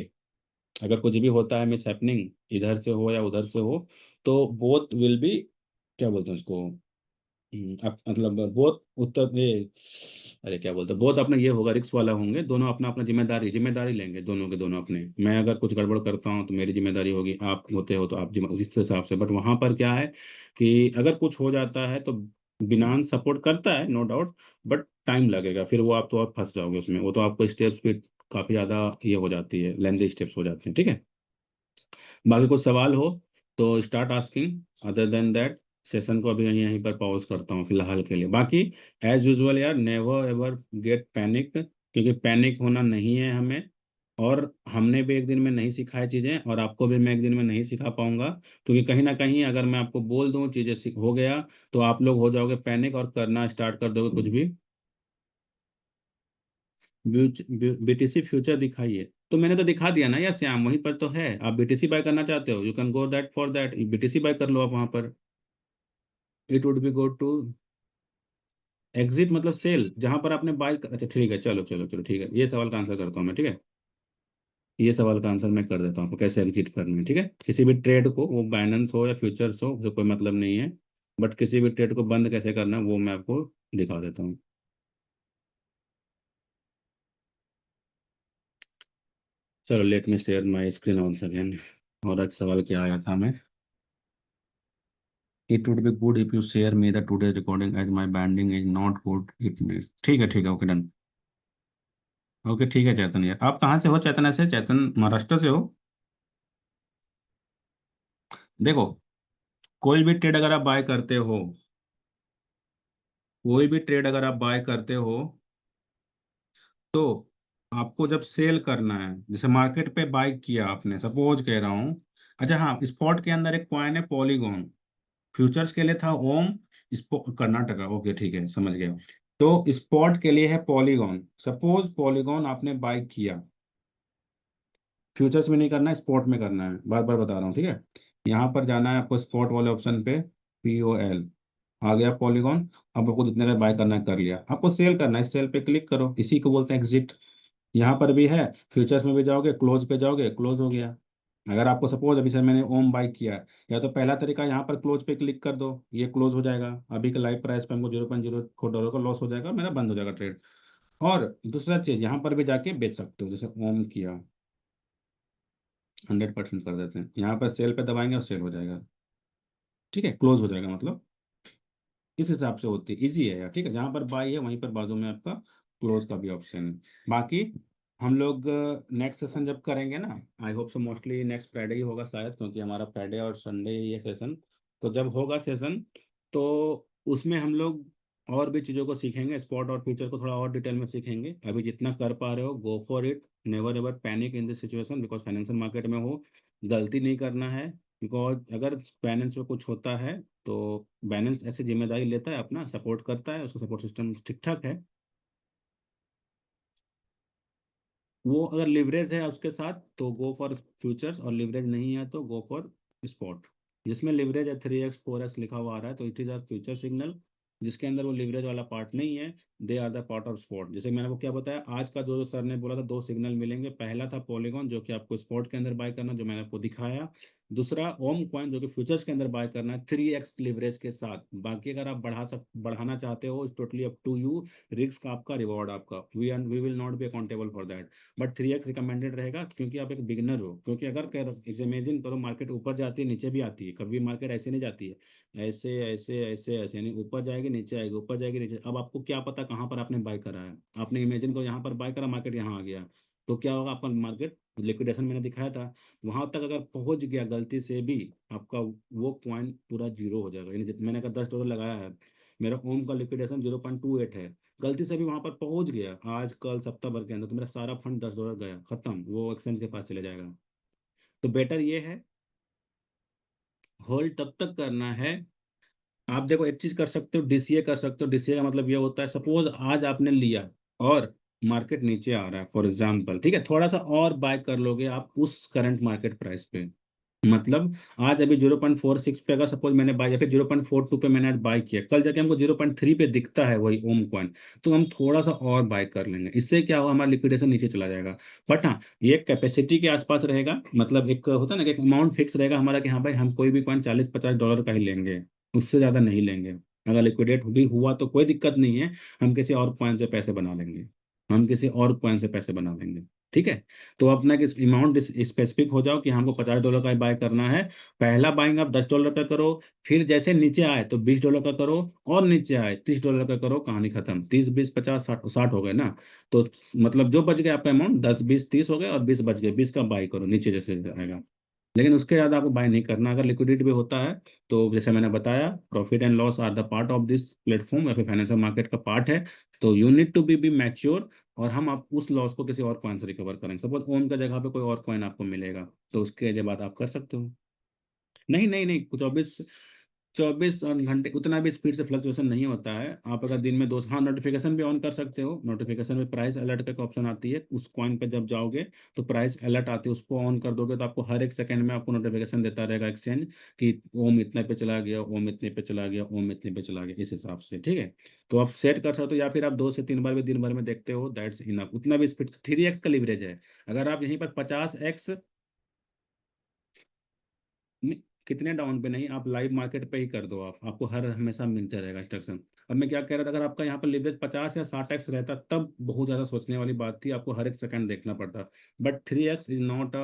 [SPEAKER 1] अगर कुछ भी होता है मिस हैपनिंग, इधर से हो या उधर से हो, तो बोथ विल बी, क्या बोलते हैं उसको, मतलब बहुत उत्तर ये, अरे क्या बोलते हैं, बहुत अपना ये होगा, रिक्स वाला होंगे दोनों, अपना अपना जिम्मेदारी जिम्मेदारी लेंगे दोनों के दोनों अपने। मैं अगर कुछ गड़बड़ करता हूँ तो मेरी जिम्मेदारी होगी, आप होते हो तो आप इस हिसाब से। बट वहां पर क्या है कि अगर कुछ हो जाता है तो बिनान सपोर्ट करता है नो डाउट, बट टाइम लगेगा, फिर वो आप तो आप फंस जाओगे उसमें, वो तो आपको स्टेप्स भी काफी ज्यादा ये हो जाती है, लेंथी स्टेप्स हो जाते हैं, ठीक है। बाकी कुछ सवाल हो तो start asking, other than that session को अभी यहीं पर पॉज करता हूँ फिलहाल के लिए। बाकी एज यूजुअल यार, नेवर एवर गेट पैनिक, क्योंकि पैनिक होना नहीं है हमें। और हमने भी एक दिन में नहीं सिखाई चीज़ें, और आपको भी मैं एक दिन में नहीं सिखा पाऊंगा, क्योंकि कहीं ना कहीं अगर मैं आपको बोल दूं चीज़ें हो गया तो आप लोग हो जाओगे पैनिक और करना स्टार्ट कर दोगे कुछ भी। बीटीसी फ्यूचर दिखाइए, तो मैंने तो दिखा दिया ना यार श्याम, वहीं पर तो है। आप बीटीसी बाय करना चाहते हो, you can go that for that, BTC buy कर लो आप वहां पर। It would be go to exit, मतलब सेल, जहां पर आपने बाय, अच्छा ठीक है, चलो चलो चलो ठीक है, ये सवाल का आंसर करता हूँ मैं, ठीक है। ये सवाल का आंसर मैं कर देता हूँ आपको, कैसे एग्जिट करना है, ठीक है। किसी भी ट्रेड को, वो बाइनेंस हो या फ्यूचर्स हो, जो कोई मतलब नहीं है, बट किसी भी ट्रेड को बंद कैसे करना है वो मैं आपको दिखा देता हूँ। चलो let me share my screen on again. और एक सवाल क्या आया था मैं, it would be good if you share me the today recording as my banding is not good it mean, ठीक है ओके डन। ओके ठीक है चैतन, यार आप कहाँ से हो चैतन, ऐसे चैतन महाराष्ट्र से हो। देखो कोई भी ट्रेड अगर आप बाय करते हो, कोई भी ट्रेड अगर आप बाय करते हो, तो आपको जब सेल करना है, जैसे मार्केट पे बाय किया आपने, सपोज कह रहा हूँ, अच्छा हाँ, स्पॉट के अंदर एक कॉइन है पॉलीगॉन, फ्यूचर्स के लिए था ओम, कर्नाटका, ओके ठीक है समझ गया। तो स्पॉट के लिए है पॉलीगॉन, सपोज पॉलीगॉन आपने बाय किया, फ्यूचर्स में नहीं करना है, स्पॉट में करना है, बार बार बता रहा हूँ, ठीक है। यहाँ पर जाना है आपको स्पॉट वाले ऑप्शन पे, POL, आ गया पॉलीगॉन। अब आपको जितने का बाय करना है कर लिया, आपको सेल करना है, सेल पे क्लिक करो, इसी को बोलते हैं एग्जिट। यहाँ पर भी है, फ्यूचर्स में भी जाओगे, क्लोज पे जाओगे, क्लोज हो गया। अगर आपको सपोज अभी से मैंने ओम बाई किया, या तो पहला तरीका यहाँ पर क्लोज पे क्लिक कर दो, ये क्लोज हो जाएगा, अभी के लाइव प्राइस पे हमको $0.04 का लॉस हो जाएगा, मेरा बंद हो जाएगा ट्रेड। और दूसरा चीज, यहाँ पर भी जाके बेच सकते हो, जैसे ओम किया, 100% कर देते हैं, यहाँ पर सेल पे दबाएंगे और सेल हो जाएगा, ठीक है, क्लोज हो जाएगा मतलब। इस हिसाब से होती है, इजी है यार, ठीक है। जहाँ पर बाई है वहीं पर बाजू में आपका क्लोज का भी ऑप्शन है। बाकी हम लोग नेक्स्ट सेशन जब करेंगे ना, I hope so mostly next Friday ही होगा शायद, क्योंकि हमारा फ्राइडे और संडे ये सेशन, तो जब होगा सेशन तो उसमें हम लोग और भी चीज़ों को सीखेंगे, स्पॉट और फ्यूचर को थोड़ा और डिटेल में सीखेंगे। अभी जितना कर पा रहे हो go for it, never ever panic in this situation, because financial market में हो, गलती नहीं करना है। बिकॉज अगर फाइनेंस में कुछ होता है तो बैलेंस ऐसे जिम्मेदारी लेता है, अपना सपोर्ट करता है, उसका सपोर्ट सिस्टम ठीक ठाक है। वो अगर लिवरेज है उसके साथ तो गो फॉर फ्यूचर्स, और लिवरेज नहीं है तो गो फॉर स्पॉट। जिसमें लिवरेज है 3x 4x लिखा हुआ आ रहा है तो it is a future signal, जिसके अंदर वो लिवरेज वाला पार्ट नहीं है, they are the part of spot. जैसे मैंने आपको क्या बताया, आज का जो सर ने बोला था, दो सिग्नल मिलेंगे। पहला था पॉलीगॉन, जो कि आपको स्पॉट के अंदर बाय करना, जो मैंने आपको दिखाया। दूसरा ओम कॉइन, जो कि फ्यूचर्स के अंदर बाय करना है 3x लिवरेज के साथ। बाकी अगर आप बढ़ाना चाहते हो, totally up to you. Risk आपका, रिवॉर्ड आपका। We will not be accountable for that. But 3x recommended रहेगा, क्योंकि आप एक बिगिनर हो। क्योंकि अगर इमेजिन करो, मार्केट ऊपर जाती है, नीचे भी आती है, कभी मार्केट ऐसे नहीं जाती है, ऐसे ऐसे ऐसे ऐसे नहीं, ऊपर जाएगी नीचे आएगी, ऊपर जाएगी नीचे। अब आपको क्या पता कहाँ पर आपने बाय करा है। आपने इमेजिन को यहाँ पर बाय करा, मार्केट यहाँ आ गया, तो क्या होगा आपका मार्केट लिक्विडेशन मैंने दिखाया था, वहां तक अगर पहुंच गया गलती से भी, आपका वो पॉइंट पूरा जीरो हो जाएगा। यानी मैंने अगर $10 लगाया है, मेरा ओम का लिक्विडेशन 0.28 है, गलती से भी वहां पर पहुंच गया आज कल सप्ताह भर के अंदर, तो मेरा सारा फंड $10 गया, खत्म, वो एक्सचेंज के पास चले जाएगा। तो बेटर ये है, होल्ड तब तक करना है। आप देखो, एक चीज कर सकते हो, डीसीए कर सकते हो। डीसीए का मतलब ये होता है, सपोज आज आपने लिया और मार्केट नीचे आ रहा है फॉर एग्जांपल, ठीक है, थोड़ा सा और बाय कर लोगे आप उस करंट मार्केट प्राइस पे। मतलब आज अभी 0.46 पे अगर सपोज मैंने बाय, या फिर 0.42 पे मैंने आज बाय किया, कल जाके हमको 0.3 पे दिखता है वही ओम कॉइन, तो हम थोड़ा सा और बाय कर लेंगे। इससे क्या होगा, हमारा लिक्विडेशन नीचे चला जाएगा। बट हाँ, ये कैपेसिटी के आसपास रहेगा। मतलब एक होता है ना कि एक अमाउंट फिक्स रहेगा हमारा, कि हाँ भाई, हम कोई भी कॉइन $40-50 का ही लेंगे, उससे ज़्यादा नहीं लेंगे। अगर लिक्विडेट भी हुआ तो कोई दिक्कत नहीं है, हम किसी और कॉइन से पैसे बना लेंगे, हम किसी और कॉइन से पैसे बना लेंगे। ठीक है, तो अपना एक अमाउंट स्पेसिफिक हो जाओ कि हमको $50 का ही बाय करना है। पहला बाइंग आप $10 का करो, फिर जैसे नीचे आए तो $20 का करो, और नीचे आए $30 का करो, कहानी खत्म। 30, 20, 50, 60 60 हो गए ना। तो मतलब जो बच गया आपका अमाउंट, 10, 20, 30 हो गए, और 20 बच गए, 20 का बाई करो नीचे जैसे आएगा। लेकिन उसके बाद आपको बाय नहीं करना। अगर लिक्विडिटी भी होता है, तो जैसे मैंने बताया, profit and loss are the part of this platform, या फिर फाइनेंशियल मार्केट का पार्ट है। तो you need to be mature, और हम आप उस लॉस को किसी और कॉइन से रिकवर करेंगे। सपोज ओम का जगह पे कोई और कॉइन आपको मिलेगा, तो उसके बाद आप कर सकते हो। नहीं नहीं नहीं, 24 24 घंटे उतना भी स्पीड से फ्लक्चुएशन नहीं होता है। आप अगर दिन में दो, हाँ, नोटिफिकेशन भी ऑन कर सकते हो। नोटिफिकेशन में प्राइस अलर्ट का एक ऑप्शन आती है, उस कॉइन पे जब जाओगे तो प्राइस अलर्ट आती है, उसको ऑन कर दोगे तो आपको हर एक सेकंड में आपको नोटिफिकेशन देता रहेगा एक्सचेंज, कि ओम इतने पे चला गया, ओम इतने पे चला गया, ओम इतने पे चला गया, इस हिसाब से। ठीक है, तो आप सेट कर सकते हो, या फिर आप 2 से 3 बार भी दिन भर में देखते हो, दैट्स इनफ। उतना भी स्पीड, 3x का लिवरेज है। अगर आप यहीं पर 50x, नहीं, कितने डाउन पे नहीं, आप लाइव मार्केट पे ही कर दो। आप, आपको हर हमेशा मिलते रहेगा इंस्ट्रक्शन। अब मैं क्या कह रहा था, अगर आपका यहाँ पर लिवरेज 50 या 60x रहता, तब बहुत ज़्यादा सोचने वाली बात थी, आपको हर एक सेकंड देखना पड़ता। But 3x is not a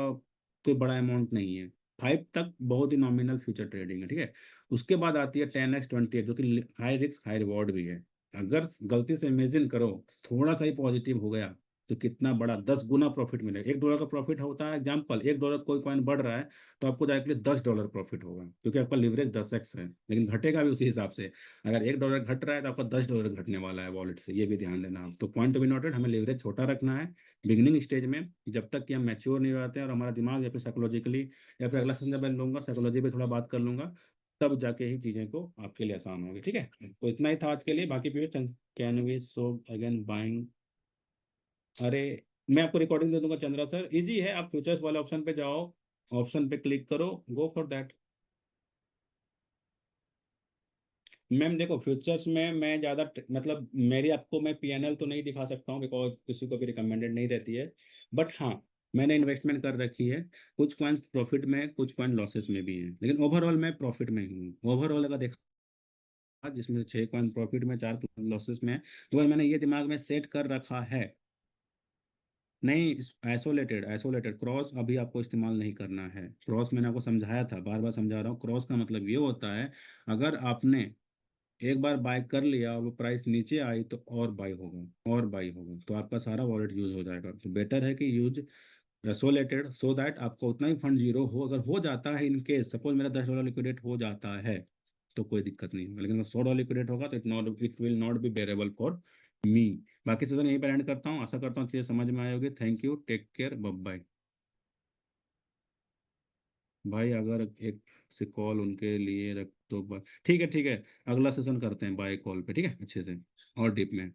[SPEAKER 1] कोई बड़ा अमाउंट नहीं है। 5 तक बहुत ही नॉमिनल फ्यूचर ट्रेडिंग है। ठीक है, उसके बाद आती है 10x 20x, जो कि हाई रिस्क हाई रिवॉर्ड भी है। अगर गलती से इमेजिन करो, थोड़ा सा ही पॉजिटिव हो गया, तो कितना बड़ा 10 गुना प्रॉफिट मिलेगा। $1 का प्रॉफिट होता है, एग्जाम्पल $1 कोई कॉइन बढ़ रहा है, तो आपको डायरेक्टली $10 प्रॉफिट होगा, क्योंकि आपका लिवरेज 10x है। लेकिन घटेगा भी उसी हिसाब से। अगर $1 घट रहा है, तो आपका $10 घटने वाला है वॉलेट से, ये भी ध्यान देना आप। तो पॉइंट टू बी नोटेड, हमें लिवरेज छोटा रखना है बिगिनिंग स्टेज में, जब तक कि हम मैच्योर नहीं हो जाते हैं, और हमारा दिमाग, या फिर साइकोलॉजिकली, या फिर अगला सेशन जब मैं लूंगा साइकोलॉजी पे थोड़ा बात कर लूंगा, तब जाके ही चीज़ें को आपके लिए आसान होगी। ठीक है, तो इतना ही था आज के लिए। बाकी फिर can we so again buying. अरे, मैं आपको रिकॉर्डिंग दे दूंगा चंद्रा सर, इजी है। आप फ्यूचर्स वाले ऑप्शन पे जाओ, ऑप्शन पे क्लिक करो, गो फॉर दैट। मैम देखो, फ्यूचर्स में मैं ज़्यादा मतलब मेरी आपको मैं पीएनएल तो नहीं दिखा सकता हूँ, बिकॉज किसी को भी रिकमेंडेड नहीं रहती है। बट हाँ, मैंने इन्वेस्टमेंट कर रखी है। कुछ कॉइन्स प्रॉफिट में, कुछ कॉइन लॉसेस में भी है, लेकिन ओवरऑल मैं प्रॉफिट में ही हूँ। ओवरऑल अगर देखा, जिसमें 6 कॉइन प्रॉफिट में, 4 लॉसेस में है, तो भाई मैंने ये दिमाग में सेट कर रखा है। नहीं, आइसोलेटेड आइसोलेटेड क्रॉस अभी आपको इस्तेमाल नहीं करना है। क्रॉस मैंने आपको समझाया था, बार बार समझा रहा हूँ। क्रॉस का मतलब ये होता है, अगर आपने एक बार बाय कर लिया और वो प्राइस नीचे आई, तो और बाय होगा, और बाय होगा, तो आपका सारा वॉलेट यूज हो जाएगा। तो बेटर है कि यूज आइसोलेटेड, सो दैट आपको उतना ही फंड जीरो हो। अगर हो जाता है, इन केस सपोज मेरा $10 लिक्विडेट हो जाता है, तो कोई दिक्कत नहीं होगा। लेकिन अगर $100 लिक्विडेट होगा, तो it will not B बेरेबल for me. बाकी सेशन यहीं पर एंड करता हूँ। आशा करता हूँ चीज़ें समझ में आए होगी। Thank you, take care, bye. भाई अगर एक से कॉल उनके लिए रख, तो ठीक है ठीक है, अगला सेशन करते हैं बाय कॉल पे, ठीक है, अच्छे से और डीप में।